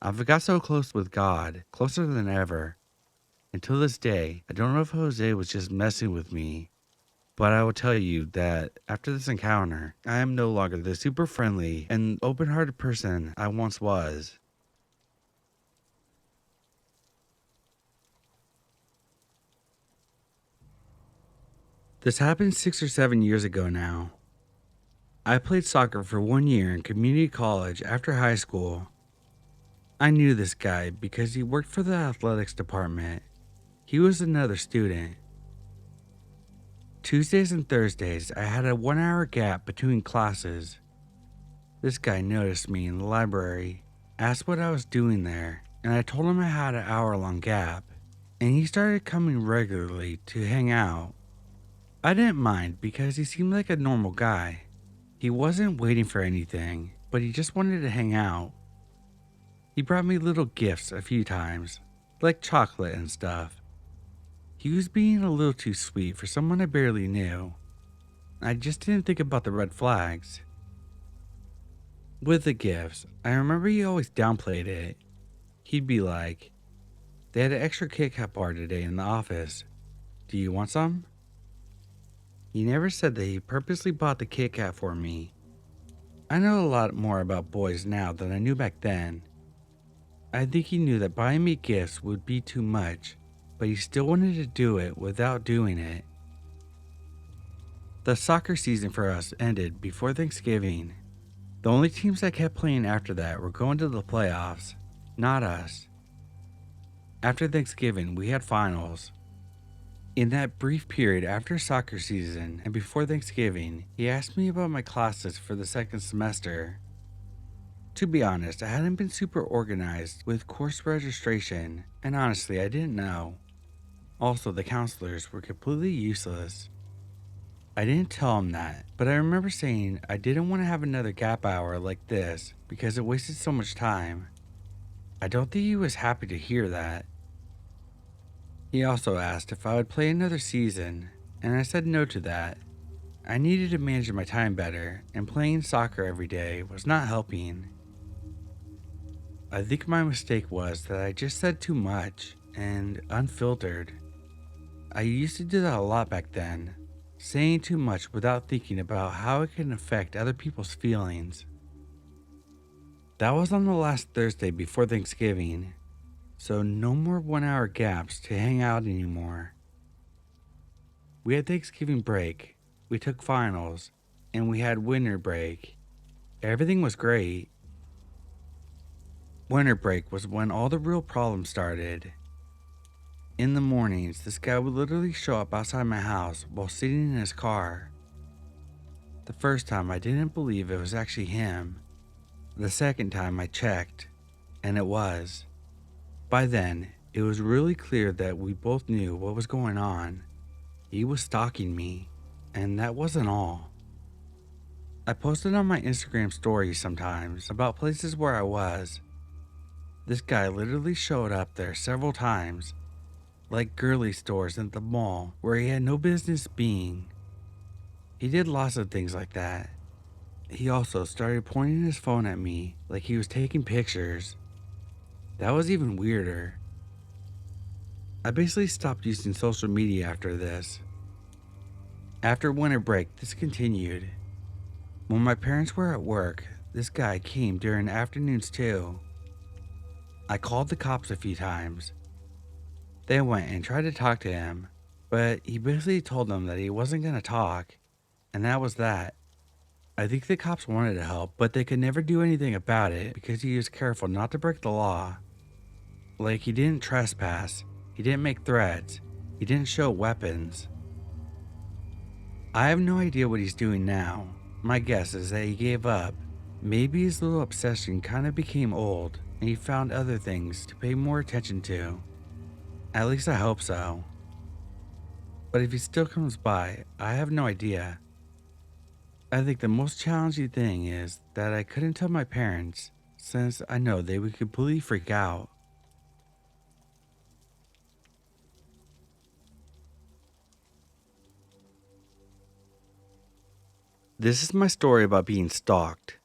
I've got so close with God, closer than ever. Until this day, I don't know if Jose was just messing with me. But I will tell you that after this encounter, I am no longer the super friendly and open-hearted person I once was. This happened 6 or 7 years ago now. I played soccer for 1 year in community college after high school. I knew this guy because he worked for the athletics department. He was another student. Tuesdays and Thursdays, I had a 1 hour gap between classes. This guy noticed me in the library, asked what I was doing there, and I told him I had an hour-long gap, and he started coming regularly to hang out. I didn't mind because he seemed like a normal guy. He wasn't waiting for anything, but he just wanted to hang out. He brought me little gifts a few times, like chocolate and stuff. He was being a little too sweet for someone I barely knew. I just didn't think about the red flags. With the gifts, I remember he always downplayed it. He'd be like, "They had an extra Kit Kat bar today in the office. Do you want some?" He never said that he purposely bought the Kit Kat for me. I know a lot more about boys now than I knew back then. I think he knew that buying me gifts would be too much, but he still wanted to do it without doing it. The soccer season for us ended before Thanksgiving. The only teams that kept playing after that were going to the playoffs, not us. After Thanksgiving, we had finals. In that brief period after soccer season and before Thanksgiving, he asked me about my classes for the second semester. To be honest, I hadn't been super organized with course registration, and honestly, I didn't know. Also, the counselors were completely useless. I didn't tell him that, but I remember saying I didn't want to have another gap hour like this because it wasted so much time. I don't think he was happy to hear that. He also asked if I would play another season, and I said no to that. I needed to manage my time better, and playing soccer every day was not helping. I think my mistake was that I just said too much and unfiltered. I used to do that a lot back then, saying too much without thinking about how it can affect other people's feelings. That was on the last Thursday before Thanksgiving, so no more 1 hour gaps to hang out anymore. We had Thanksgiving break, we took finals, and we had winter break. Everything was great. Winter break was when all the real problems started. In the mornings, this guy would literally show up outside my house while sitting in his car. The first time I didn't believe it was actually him. The second time I checked, and it was. By then, it was really clear that we both knew what was going on. He was stalking me, and that wasn't all. I posted on my Instagram stories sometimes about places where I was. This guy literally showed up there several times, like girly stores at the mall where he had no business being. He did lots of things like that. He also started pointing his phone at me like he was taking pictures. That was even weirder. I basically stopped using social media after this. After winter break, this continued. When my parents were at work, this guy came during afternoons too. I called the cops a few times. They went and tried to talk to him, but he basically told them that he wasn't going to talk, and that was that. I think the cops wanted to help, but they could never do anything about it because he was careful not to break the law. Like, he didn't trespass, he didn't make threats, he didn't show weapons. I have no idea what he's doing now. My guess is that he gave up. Maybe his little obsession kind of became old, and he found other things to pay more attention to. At least I hope so. But if he still comes by, I have no idea. I think the most challenging thing is that I couldn't tell my parents, since I know they would completely freak out. This is my story about being stalked.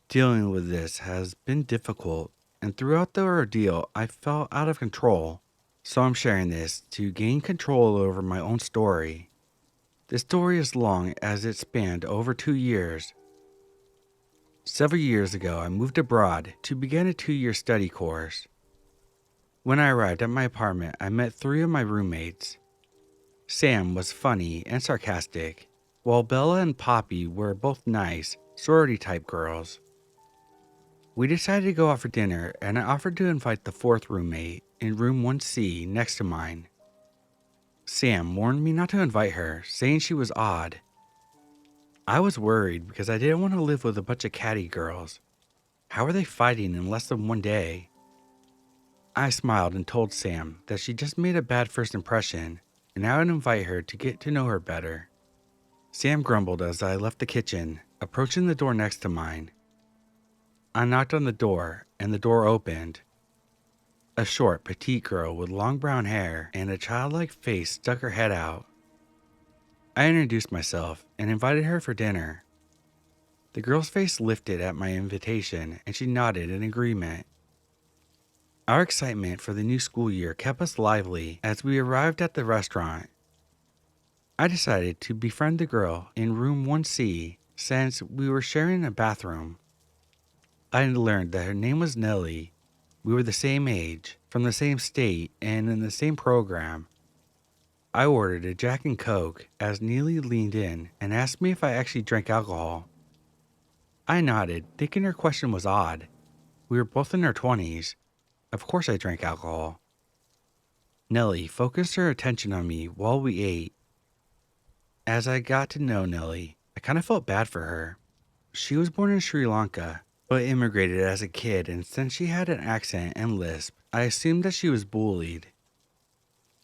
Dealing with this has been difficult, and throughout the ordeal, I felt out of control. So I'm sharing this to gain control over my own story. The story is long as it spanned over 2 years. Several years ago, I moved abroad to begin a 2-year study course. When I arrived at my apartment, I met 3 of my roommates. Sam was funny and sarcastic, while Bella and Poppy were both nice, sorority-type girls. We decided to go out for dinner, and I offered to invite the 4th roommate in room 1C next to mine. Sam warned me not to invite her, saying she was odd. I was worried because I didn't want to live with a bunch of catty girls. How are they fighting in less than 1 day? I smiled and told Sam that she just made a bad first impression, and I would invite her to get to know her better. Sam grumbled as I left the kitchen, approaching the door next to mine. I knocked on the door, and the door opened. A short, petite girl with long brown hair and a childlike face stuck her head out. I introduced myself and invited her for dinner. The girl's face lifted at my invitation, and she nodded in agreement. Our excitement for the new school year kept us lively as we arrived at the restaurant. I decided to befriend the girl in room 1C since we were sharing a bathroom. I learned that her name was Nellie. We were the same age, from the same state, and in the same program. I ordered a Jack and Coke as Neely leaned in and asked me if I actually drank alcohol. I nodded, thinking her question was odd. We were both in our 20s. Of course I drank alcohol. Nellie focused her attention on me while we ate. As I got to know Nellie, I kind of felt bad for her. She was born in Sri Lanka, but immigrated as a kid, and since she had an accent and lisp, I assumed that she was bullied.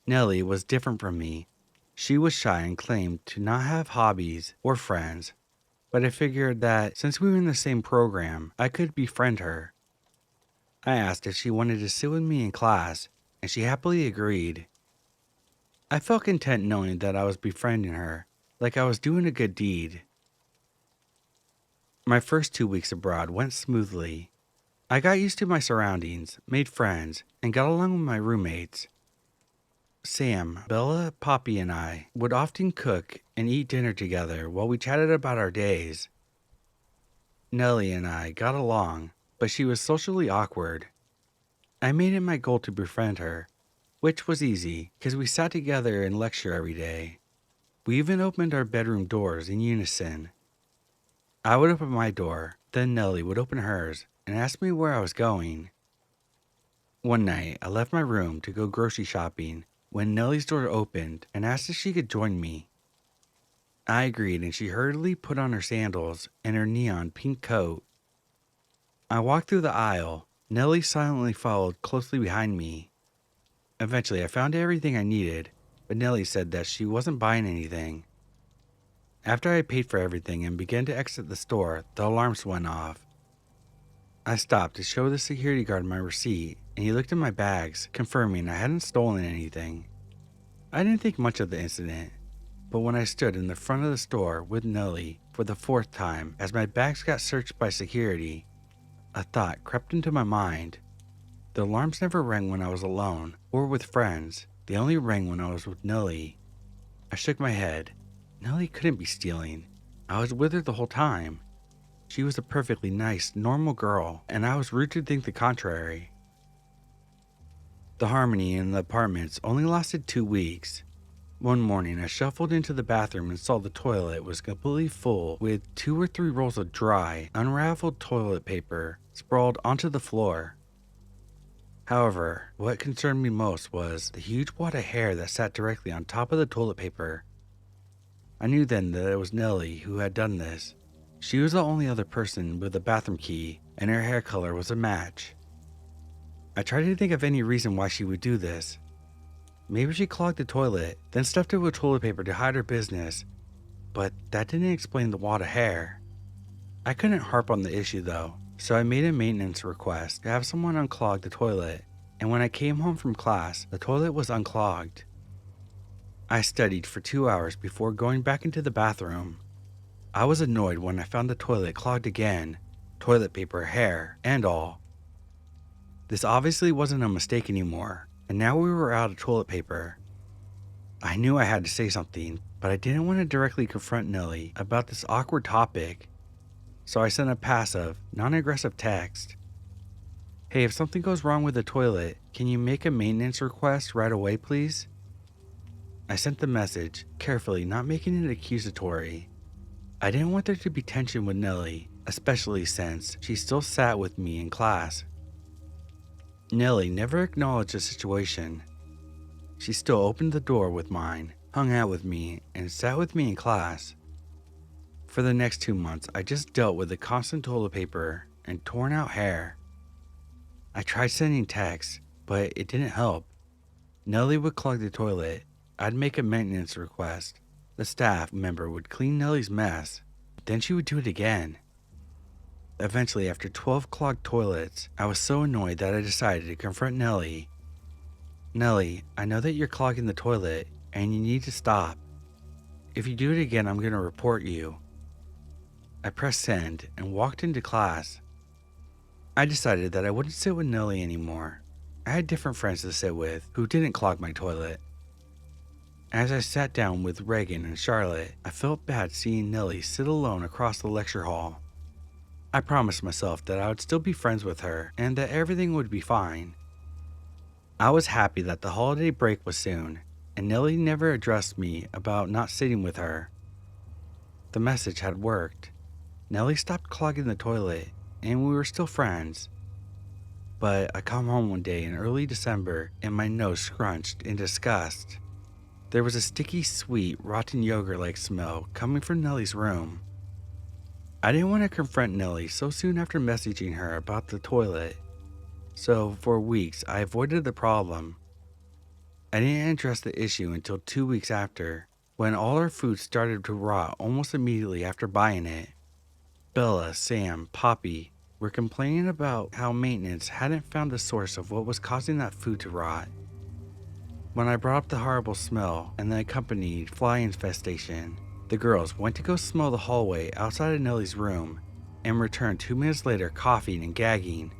Nellie was different from me. She was shy and claimed to not have hobbies or friends, but I figured that since we were in the same program, I could befriend her. I asked if she wanted to sit with me in class, and she happily agreed. I felt content knowing that I was befriending her, like I was doing a good deed. My first 2 weeks abroad went smoothly. I got used to my surroundings, made friends, and got along with my roommates. Sam, Bella, Poppy, and I would often cook and eat dinner together while we chatted about our days. Nellie and I got along, but she was socially awkward. I made it my goal to befriend her, which was easy because we sat together and lecture every day. We even opened our bedroom doors in unison. I would open my door, then Nellie would open hers and ask me where I was going. One night, I left my room to go grocery shopping when Nellie's door opened and asked if she could join me. I agreed, and she hurriedly put on her sandals and her neon pink coat. I walked through the aisle. Nellie silently followed closely behind me. Eventually, I found everything I needed, but Nellie said that she wasn't buying anything. After I paid for everything and began to exit the store, the alarms went off. I stopped to show the security guard my receipt, and he looked at my bags, confirming I hadn't stolen anything. I didn't think much of the incident, but when I stood in the front of the store with Nellie for the 4th time as my bags got searched by security, a thought crept into my mind. The alarms never rang when I was alone or with friends. They only rang when I was with Nellie. I shook my head. Nellie couldn't be stealing. I was with her the whole time. She was a perfectly nice, normal girl, and I was rude to think the contrary. The harmony in the apartments only lasted 2 weeks. One morning, I shuffled into the bathroom and saw the toilet was completely full with 2 or 3 rolls of dry, unraveled toilet paper sprawled onto the floor. However, what concerned me most was the huge wad of hair that sat directly on top of the toilet paper. I knew then that it was Nellie who had done this. She was the only other person with a bathroom key, and her hair color was a match. I tried to think of any reason why she would do this. Maybe she clogged the toilet, then stuffed it with toilet paper to hide her business, but that didn't explain the wad of hair. I couldn't harp on the issue though, so I made a maintenance request to have someone unclog the toilet, and when I came home from class, the toilet was unclogged. I studied for 2 hours before going back into the bathroom. I was annoyed when I found the toilet clogged again, toilet paper, hair, and all. This obviously wasn't a mistake anymore, and now we were out of toilet paper. I knew I had to say something, but I didn't want to directly confront Nellie about this awkward topic, so I sent a passive, non-aggressive text. Hey, if something goes wrong with the toilet, can you make a maintenance request right away, please? I sent the message, carefully not making it accusatory. I didn't want there to be tension with Nellie, especially since she still sat with me in class. Nellie never acknowledged the situation. She still opened the door with mine, hung out with me, and sat with me in class. For the next 2 months, I just dealt with the constant toilet paper and torn out hair. I tried sending texts, but it didn't help. Nellie would clog the toilet. I'd make a maintenance request. The staff member would clean Nellie's mess. Then she would do it again. Eventually, after 12 clogged toilets, I was so annoyed that I decided to confront Nellie. Nellie, I know that you're clogging the toilet, and you need to stop. If you do it again, I'm going to report you. I pressed send and walked into class. I decided that I wouldn't sit with Nellie anymore. I had different friends to sit with who didn't clog my toilet. As I sat down with Reagan and Charlotte, I felt bad seeing Nellie sit alone across the lecture hall. I promised myself that I would still be friends with her and that everything would be fine. I was happy that the holiday break was soon, and Nellie never addressed me about not sitting with her. The message had worked. Nellie stopped clogging the toilet, and we were still friends. But I come home one day in early December and my nose scrunched in disgust. There was a sticky, sweet, rotten yogurt-like smell coming from Nellie's room. I didn't want to confront Nellie so soon after messaging her about the toilet, so for weeks I avoided the problem. I didn't address the issue until 2 weeks after, when all our food started to rot almost immediately after buying it. Bella, Sam, Poppy were complaining about how maintenance hadn't found the source of what was causing that food to rot. When I brought up the horrible smell and the accompanied fly infestation, the girls went to go smell the hallway outside of Nellie's room and returned 2 minutes later coughing and gagging.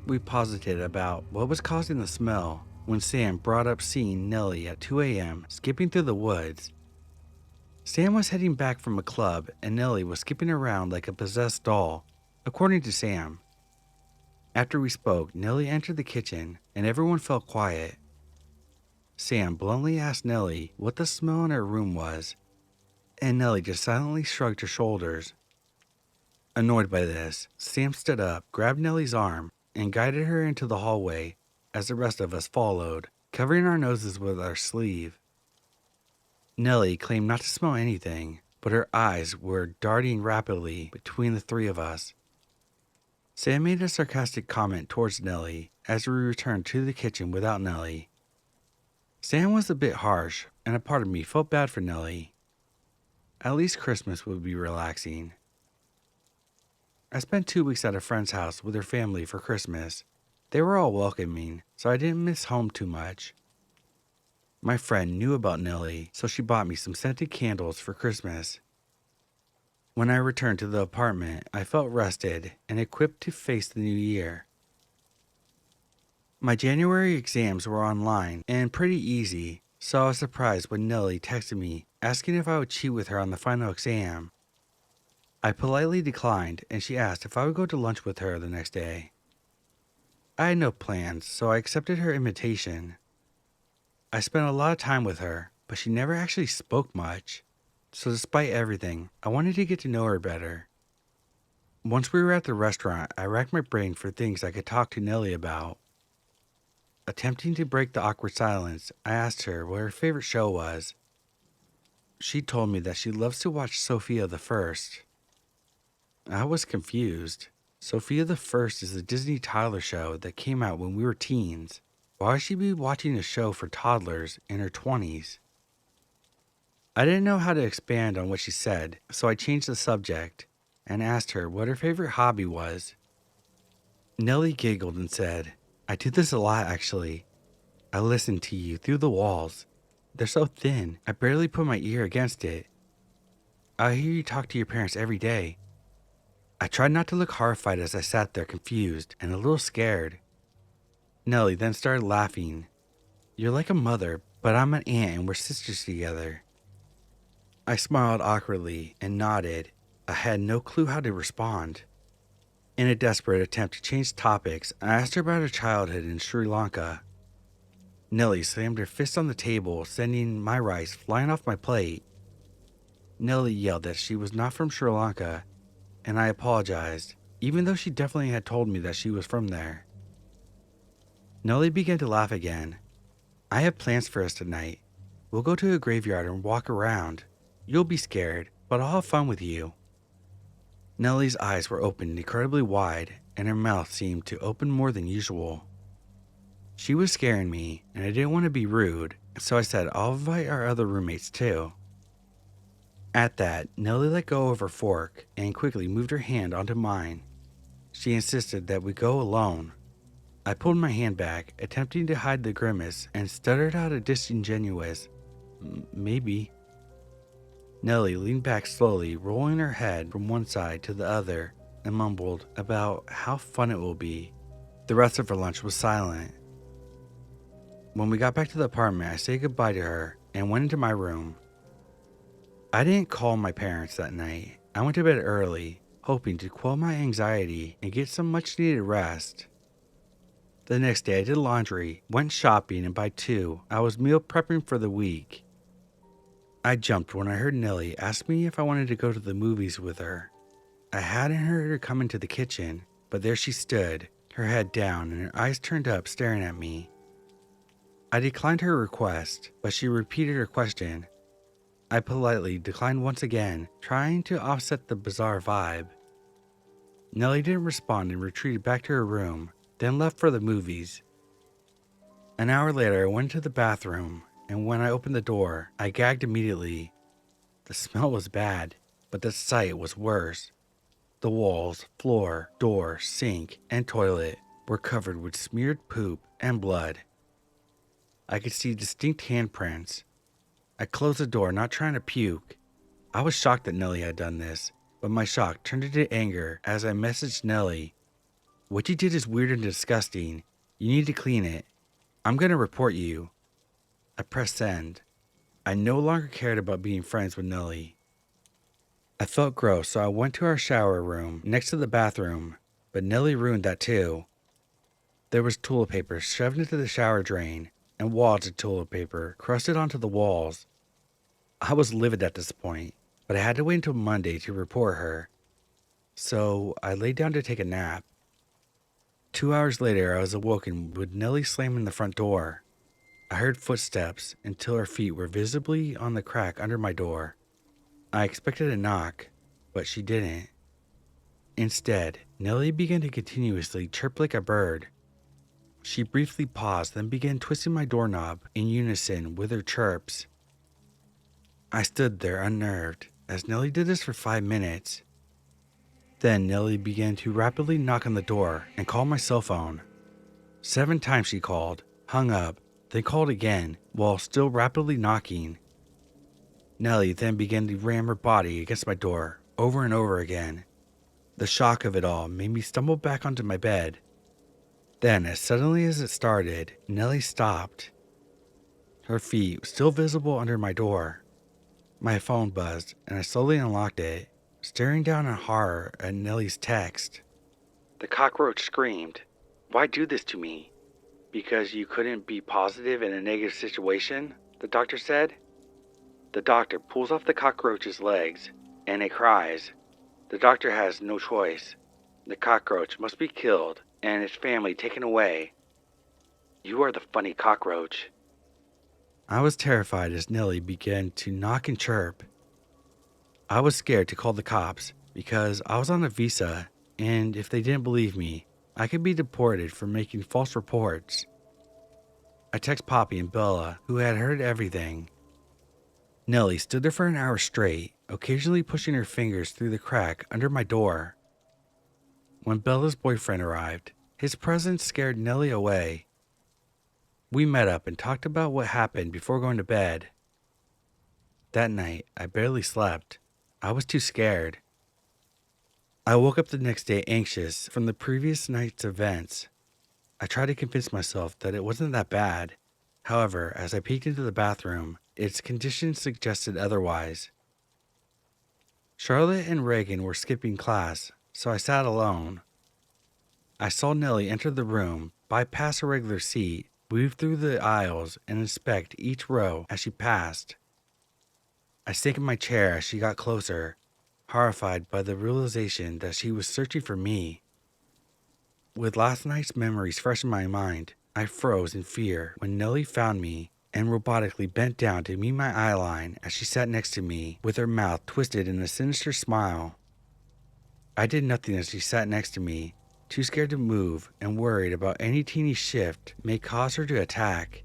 We posited about what was causing the smell when Sam brought up seeing Nellie at 2 a.m. skipping through the woods. Sam was heading back from a club and Nellie was skipping around like a possessed doll, according to Sam. After we spoke, Nellie entered the kitchen and everyone fell quiet. Sam bluntly asked Nellie what the smell in her room was, and Nellie just silently shrugged her shoulders. Annoyed by this, Sam stood up, grabbed Nellie's arm, and guided her into the hallway as the rest of us followed, covering our noses with our sleeve. Nellie claimed not to smell anything, but her eyes were darting rapidly between the three of us. Sam made a sarcastic comment towards Nellie as we returned to the kitchen without Nellie. Sam was a bit harsh, and a part of me felt bad for Nellie. At least Christmas would be relaxing. I spent 2 weeks at a friend's house with her family for Christmas. They were all welcoming, so I didn't miss home too much. My friend knew about Nellie, so she bought me some scented candles for Christmas. When I returned to the apartment, I felt rested and equipped to face the new year. My January exams were online and pretty easy, so I was surprised when Nellie texted me asking if I would cheat with her on the final exam. I politely declined, and she asked if I would go to lunch with her the next day. I had no plans, so I accepted her invitation. I spent a lot of time with her, but she never actually spoke much, so despite everything, I wanted to get to know her better. Once we were at the restaurant, I racked my brain for things I could talk to Nellie about. Attempting to break the awkward silence, I asked her what her favorite show was. She told me that she loves to watch Sophia the First. I was confused. Sophia the First is a Disney toddler show that came out when we were teens. Why would she be watching a show for toddlers in her 20s? I didn't know how to expand on what she said, so I changed the subject and asked her what her favorite hobby was. Nellie giggled and said, "I do this a lot actually. I listen to you through the walls. They're so thin, I barely put my ear against it. I hear you talk to your parents every day." I tried not to look horrified as I sat there confused and a little scared. Nellie then started laughing. "You're like a mother, but I'm an aunt and we're sisters together." I smiled awkwardly and nodded. I had no clue how to respond. In a desperate attempt to change topics, I asked her about her childhood in Sri Lanka. Nellie slammed her fist on the table, sending my rice flying off my plate. Nellie yelled that she was not from Sri Lanka, and I apologized, even though she definitely had told me that she was from there. Nellie began to laugh again. "I have plans for us tonight. We'll go to a graveyard and walk around. You'll be scared, but I'll have fun with you." Nellie's eyes were opened incredibly wide, and her mouth seemed to open more than usual. She was scaring me, and I didn't want to be rude, so I said I'll invite our other roommates too. At that, Nellie let go of her fork and quickly moved her hand onto mine. She insisted that we go alone. I pulled my hand back, attempting to hide the grimace, and stuttered out a disingenuous, "Maybe." Nellie leaned back slowly, rolling her head from one side to the other, and mumbled about how fun it will be. The rest of her lunch was silent. When we got back to the apartment, I said goodbye to her and went into my room. I didn't call my parents that night. I went to bed early, hoping to quell my anxiety and get some much needed rest. The next day I did laundry, went shopping, and by 2, I was meal prepping for the week. I jumped when I heard Nellie ask me if I wanted to go to the movies with her. I hadn't heard her come into the kitchen, but there she stood, her head down and her eyes turned up staring at me. I declined her request, but she repeated her question. I politely declined once again, trying to offset the bizarre vibe. Nellie didn't respond and retreated back to her room, then left for the movies. An hour later, I went to the bathroom, and when I opened the door, I gagged immediately. The smell was bad, but the sight was worse. The walls, floor, door, sink, and toilet were covered with smeared poop and blood. I could see distinct handprints. I closed the door, not trying to puke. I was shocked that Nellie had done this, but my shock turned into anger as I messaged Nellie. "What you did is weird and disgusting. You need to clean it. I'm going to report you." I pressed send. I no longer cared about being friends with Nellie. I felt gross, so I went to our shower room next to the bathroom, but Nellie ruined that too. There was toilet paper shoved into the shower drain, and wads of toilet paper crusted onto the walls. I was livid at this point, but I had to wait until Monday to report her. So I laid down to take a nap. 2 hours later, I was awoken with Nellie slamming the front door. I heard footsteps until her feet were visibly on the crack under my door. I expected a knock, but she didn't. Instead, Nellie began to continuously chirp like a bird. She briefly paused, then began twisting my doorknob in unison with her chirps. I stood there unnerved, as Nellie did this for 5 minutes. Then Nellie began to rapidly knock on the door and call my cell phone. 7 times she called, hung up, then called again, while still rapidly knocking. Nellie then began to ram her body against my door, over and over again. The shock of it all made me stumble back onto my bed. Then, as suddenly as it started, Nellie stopped. Her feet still visible under my door. My phone buzzed, and I slowly unlocked it, staring down in horror at Nellie's text. "The cockroach screamed, 'Why do this to me? Because you couldn't be positive in a negative situation?' the doctor said. The doctor pulls off the cockroach's legs, and it cries. The doctor has no choice. The cockroach must be killed, and its family taken away. You are the funny cockroach." I was terrified as Nellie began to knock and chirp. I was scared to call the cops because I was on a visa, and if they didn't believe me, I could be deported for making false reports. I texted Poppy and Bella, who had heard everything. Nellie stood there for an hour straight, occasionally pushing her fingers through the crack under my door. When Bella's boyfriend arrived, his presence scared Nellie away. We met up and talked about what happened before going to bed. That night, I barely slept. I was too scared. I woke up the next day anxious from the previous night's events. I tried to convince myself that it wasn't that bad. However, as I peeked into the bathroom, its condition suggested otherwise. Charlotte and Reagan were skipping class, so I sat alone. I saw Nellie enter the room, bypass a regular seat, weave through the aisles, and inspect each row as she passed. I sank in my chair as she got closer, horrified by the realization that she was searching for me. With last night's memories fresh in my mind, I froze in fear when Nellie found me and robotically bent down to meet my eye line as she sat next to me with her mouth twisted in a sinister smile. I did nothing as she sat next to me, too scared to move and worried about any teeny shift may cause her to attack.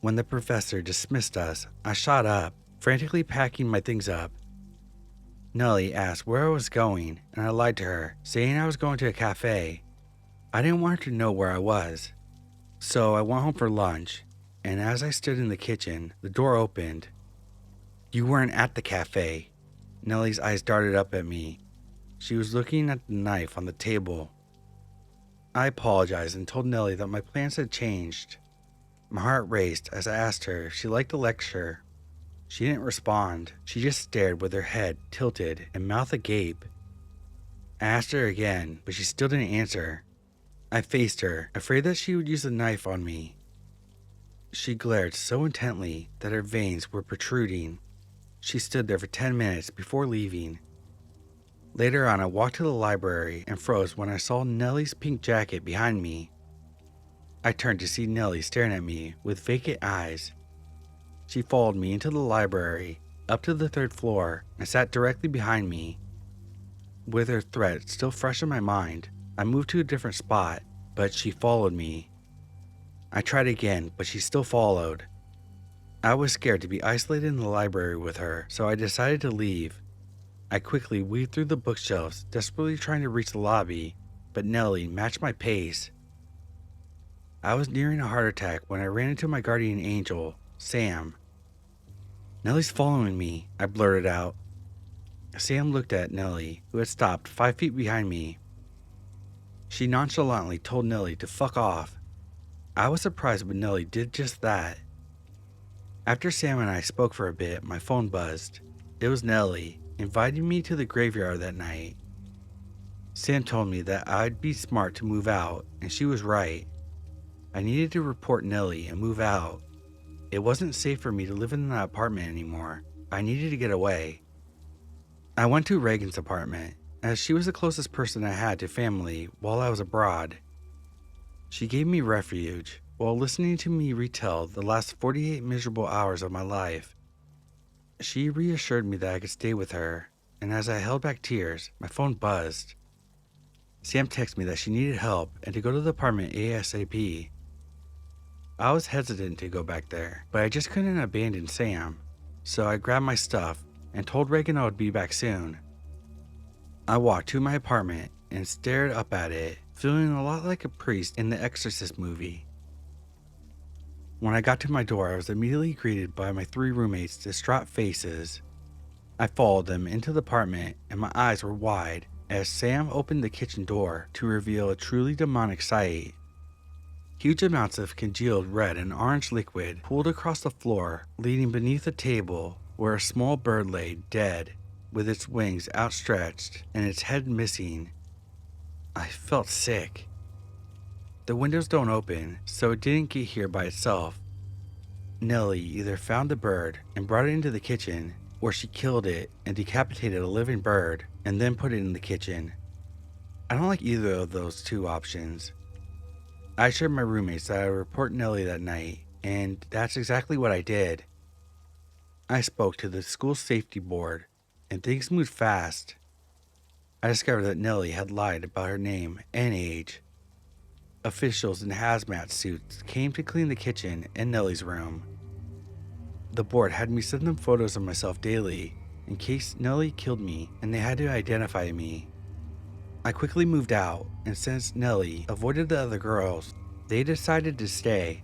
When the professor dismissed us, I shot up, frantically packing my things up. Nellie asked where I was going, and I lied to her, saying I was going to a cafe. I didn't want her to know where I was. So I went home for lunch, and as I stood in the kitchen, the door opened. "You weren't at the cafe." Nellie's eyes darted up at me. She was looking at the knife on the table. I apologized and told Nellie that my plans had changed. My heart raced as I asked her if she liked the lecture. She didn't respond. She just stared with her head tilted and mouth agape. I asked her again, but she still didn't answer. I faced her, afraid that she would use a knife on me. She glared so intently that her veins were protruding. She stood there for 10 minutes before leaving. Later on, I walked to the library and froze when I saw Nellie's pink jacket behind me. I turned to see Nellie staring at me with vacant eyes. She followed me into the library, up to the 3rd floor, and sat directly behind me. With her threat still fresh in my mind, I moved to a different spot, but she followed me. I tried again, but she still followed. I was scared to be isolated in the library with her, so I decided to leave. I quickly weaved through the bookshelves, desperately trying to reach the lobby, but Nellie matched my pace. I was nearing a heart attack when I ran into my guardian angel, Sam. "Nellie's following me," I blurted out. Sam looked at Nellie, who had stopped 5 feet behind me. She nonchalantly told Nellie to fuck off. I was surprised when Nellie did just that. After Sam and I spoke for a bit, my phone buzzed. It was Nellie, inviting me to the graveyard that night. Sam told me that I'd be smart to move out, and she was right. I needed to report Nellie and move out. It wasn't safe for me to live in that apartment anymore. I needed to get away. I went to Reagan's apartment, as she was the closest person I had to family while I was abroad. She gave me refuge while listening to me retell the last 48 miserable hours of my life. She reassured me that I could stay with her, and as I held back tears, my phone buzzed. Sam texted me that she needed help and to go to the apartment ASAP. I was hesitant to go back there, but I just couldn't abandon Sam, so I grabbed my stuff and told Reagan I would be back soon. I walked to my apartment and stared up at it, feeling a lot like a priest in the Exorcist movie. When I got to my door, I was immediately greeted by my 3 roommates' distraught faces. I followed them into the apartment and my eyes were wide as Sam opened the kitchen door to reveal a truly demonic sight. Huge amounts of congealed red and orange liquid pooled across the floor, leading beneath a table where a small bird lay dead, with its wings outstretched and its head missing. I felt sick. The windows don't open, so it didn't get here by itself. Nellie either found the bird and brought it into the kitchen, or she killed it and decapitated a living bird and then put it in the kitchen. I don't like either of those 2 options. I assured my roommates that I would report Nellie that night, and that's exactly what I did. I spoke to the school safety board, and things moved fast. I discovered that Nellie had lied about her name and age. Officials in hazmat suits came to clean the kitchen and Nellie's room. The board had me send them photos of myself daily in case Nellie killed me and they had to identify me. I quickly moved out, and since Nellie avoided the other girls, they decided to stay.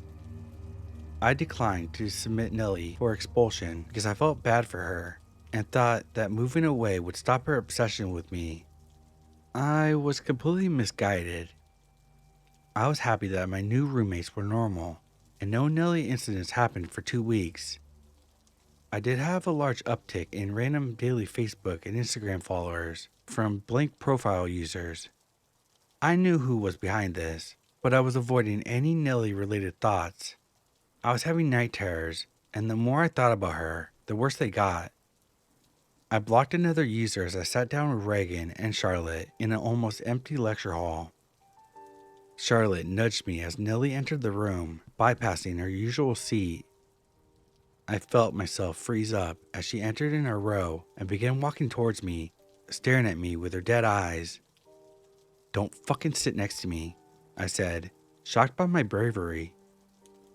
I declined to submit Nellie for expulsion because I felt bad for her and thought that moving away would stop her obsession with me. I was completely misguided. I was happy that my new roommates were normal, and no Nellie incidents happened for 2 weeks. I did have a large uptick in random daily Facebook and Instagram followers from blank profile users. I knew who was behind this, but I was avoiding any Nellie-related thoughts. I was having night terrors, and the more I thought about her, the worse they got. I blocked another user as I sat down with Reagan and Charlotte in an almost empty lecture hall. Charlotte nudged me as Nellie entered the room, bypassing her usual seat. I felt myself freeze up as she entered in our row and began walking towards me, staring at me with her dead eyes. "Don't fucking sit next to me," I said, shocked by my bravery.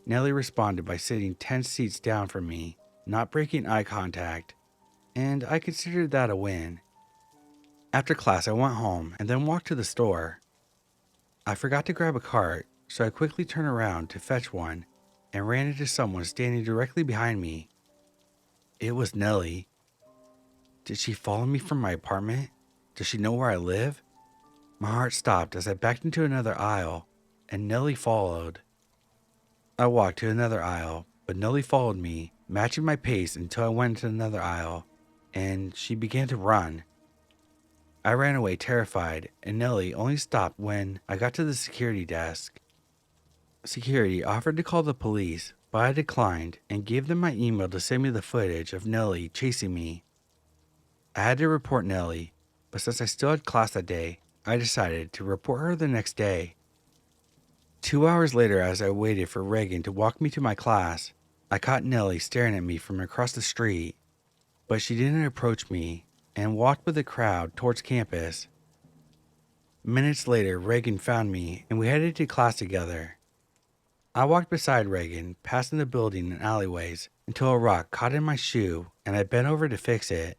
Nellie responded by sitting 10 seats down from me, not breaking eye contact, and I considered that a win. After class, I went home and then walked to the store. I forgot to grab a cart, so I quickly turned around to fetch one and ran into someone standing directly behind me. It was Nellie. Did she follow me from my apartment? Does she know where I live? My heart stopped as I backed into another aisle, and Nellie followed. I walked to another aisle, but Nellie followed me, matching my pace until I went into another aisle, and she began to run. I ran away terrified, and Nellie only stopped when I got to the security desk. Security offered to call the police, but I declined and gave them my email to send me the footage of Nellie chasing me. I had to report Nellie, but since I still had class that day, I decided to report her the next day. 2 hours later, as I waited for Reagan to walk me to my class, I caught Nellie staring at me from across the street, but she didn't approach me and walked with the crowd towards campus. Minutes later, Reagan found me and we headed to class together. I walked beside Reagan, passing the building and alleyways, until a rock caught in my shoe and I bent over to fix it.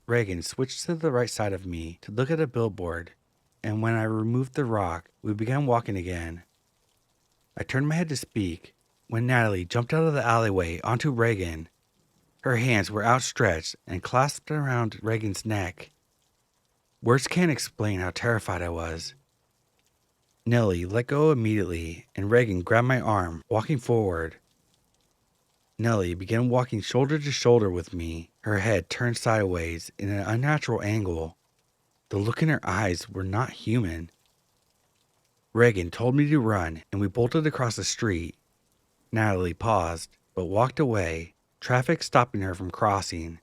Reagan switched to the right side of me to look at a billboard, and when I removed the rock, we began walking again. I turned my head to speak when Natalie jumped out of the alleyway onto Reagan. Her hands were outstretched and clasped around Reagan's neck. Words can't explain how terrified I was. Nellie let go immediately, and Reagan grabbed my arm, walking forward. Nellie began walking shoulder to shoulder with me, her head turned sideways in an unnatural angle. The look in her eyes were not human. Reagan told me to run, and we bolted across the street. Natalie paused, but walked away, traffic stopping her from crossing.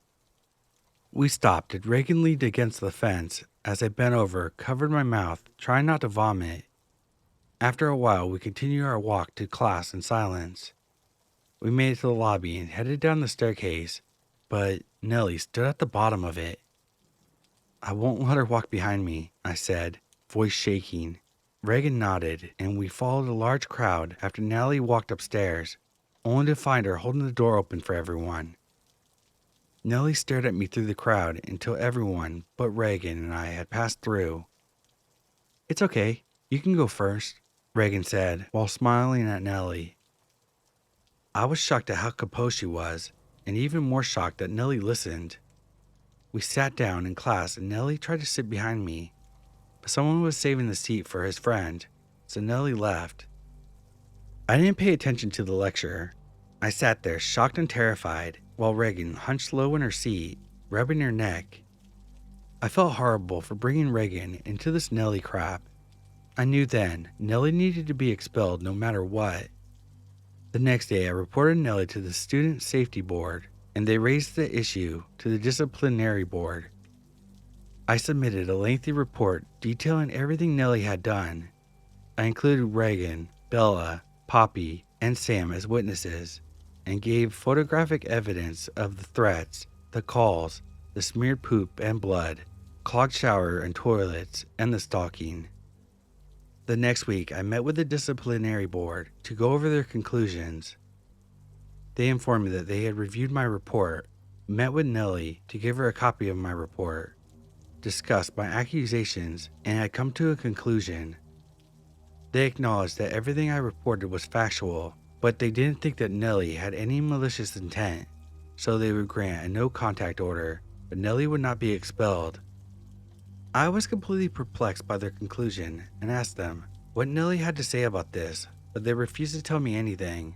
We stopped, and Reagan leaned against the fence as I bent over, covered my mouth, trying not to vomit. After a while, we continued our walk to class in silence. We made it to the lobby and headed down the staircase, but Nellie stood at the bottom of it. "I won't let her walk behind me," I said, voice shaking. Reagan nodded, and we followed a large crowd after Nellie walked upstairs, only to find her holding the door open for everyone. Nellie stared at me through the crowd until everyone but Reagan and I had passed through. "It's okay, you can go first," Reagan said while smiling at Nellie. I was shocked at how composed she was, and even more shocked that Nellie listened. We sat down in class and Nellie tried to sit behind me, but someone was saving the seat for his friend, so Nellie left. I didn't pay attention to the lecture. I sat there shocked and terrified while Reagan hunched low in her seat, rubbing her neck. I felt horrible for bringing Reagan into this Nellie crap. I knew then Nellie needed to be expelled no matter what. The next day, I reported Nellie to the Student Safety Board, and they raised the issue to the Disciplinary Board. I submitted a lengthy report detailing everything Nellie had done. I included Reagan, Bella, Poppy, and Sam as witnesses, and gave photographic evidence of the threats, the calls, the smeared poop and blood, clogged shower and toilets, and the stalking. The next week, I met with the disciplinary board to go over their conclusions. They informed me that they had reviewed my report, met with Nellie to give her a copy of my report, discussed my accusations, and had come to a conclusion. They acknowledged that everything I reported was factual, but they didn't think that Nellie had any malicious intent, so they would grant a no-contact order, but Nellie would not be expelled. I was completely perplexed by their conclusion and asked them what Nellie had to say about this, but they refused to tell me anything.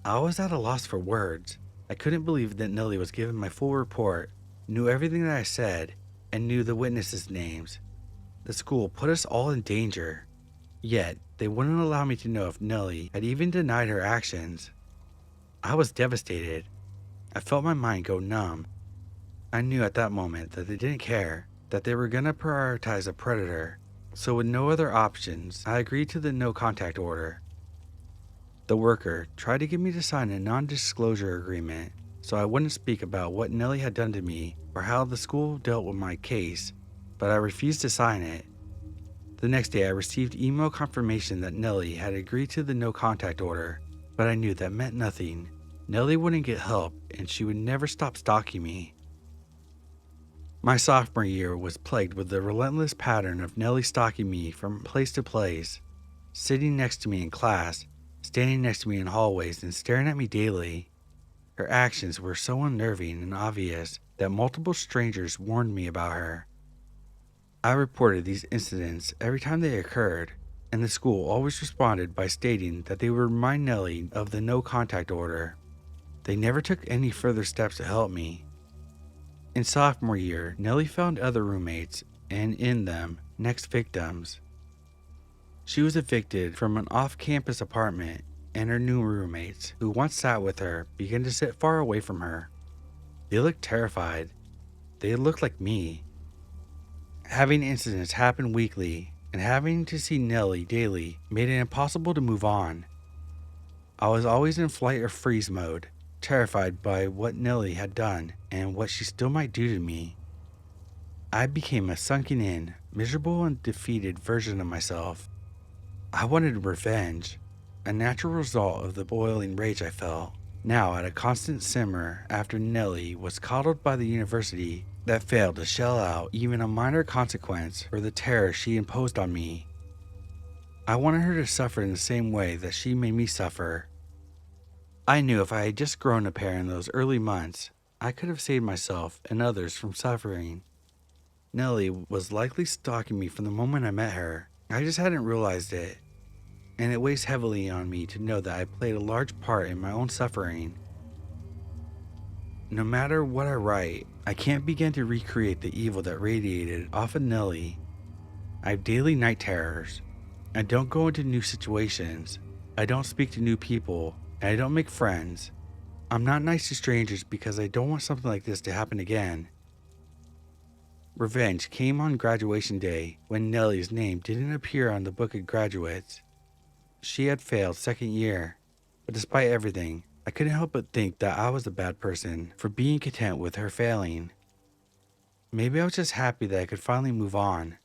I was at a loss for words. I couldn't believe that Nellie was given my full report, knew everything that I said, and knew the witnesses' names. The school put us all in danger. Yet, they wouldn't allow me to know if Nellie had even denied her actions. I was devastated. I felt my mind go numb. I knew at that moment that they didn't care, that they were gonna prioritize a predator, so with no other options, I agreed to the no-contact order. The worker tried to get me to sign a non-disclosure agreement, so I wouldn't speak about what Nellie had done to me or how the school dealt with my case, but I refused to sign it. The next day, I received email confirmation that Nellie had agreed to the no-contact order, but I knew that meant nothing. Nellie wouldn't get help, and she would never stop stalking me. My sophomore year was plagued with the relentless pattern of Nellie stalking me from place to place, sitting next to me in class, standing next to me in hallways, and staring at me daily. Her actions were so unnerving and obvious that multiple strangers warned me about her. I reported these incidents every time they occurred, and the school always responded by stating that they would remind Nellie of the no-contact order. They never took any further steps to help me. In sophomore year, Nellie found other roommates, and in them, next victims. She was evicted from an off-campus apartment, and her new roommates, who once sat with her, began to sit far away from her. They looked terrified. They looked like me. Having incidents happen weekly and having to see Nellie daily made it impossible to move on. I was always in flight or freeze mode, terrified by what Nellie had done and what she still might do to me. I became a sunken in, miserable and defeated version of myself. I wanted revenge, a natural result of the boiling rage I felt, now at a constant simmer after Nellie was coddled by the university that failed to shell out even a minor consequence for the terror she imposed on me. I wanted her to suffer in the same way that she made me suffer. I knew if I had just grown a pair in those early months, I could have saved myself and others from suffering. Nellie was likely stalking me from the moment I met her. I just hadn't realized it, and it weighs heavily on me to know that I played a large part in my own suffering. No matter what I write, I can't begin to recreate the evil that radiated off of Nellie. I have daily night terrors. I don't go into new situations. I don't speak to new people, and I don't make friends. I'm not nice to strangers because I don't want something like this to happen again. Revenge came on graduation day when Nellie's name didn't appear on the book of graduates. She had failed second year, but despite everything, I couldn't help but think that I was a bad person for being content with her failing. Maybe I was just happy that I could finally move on,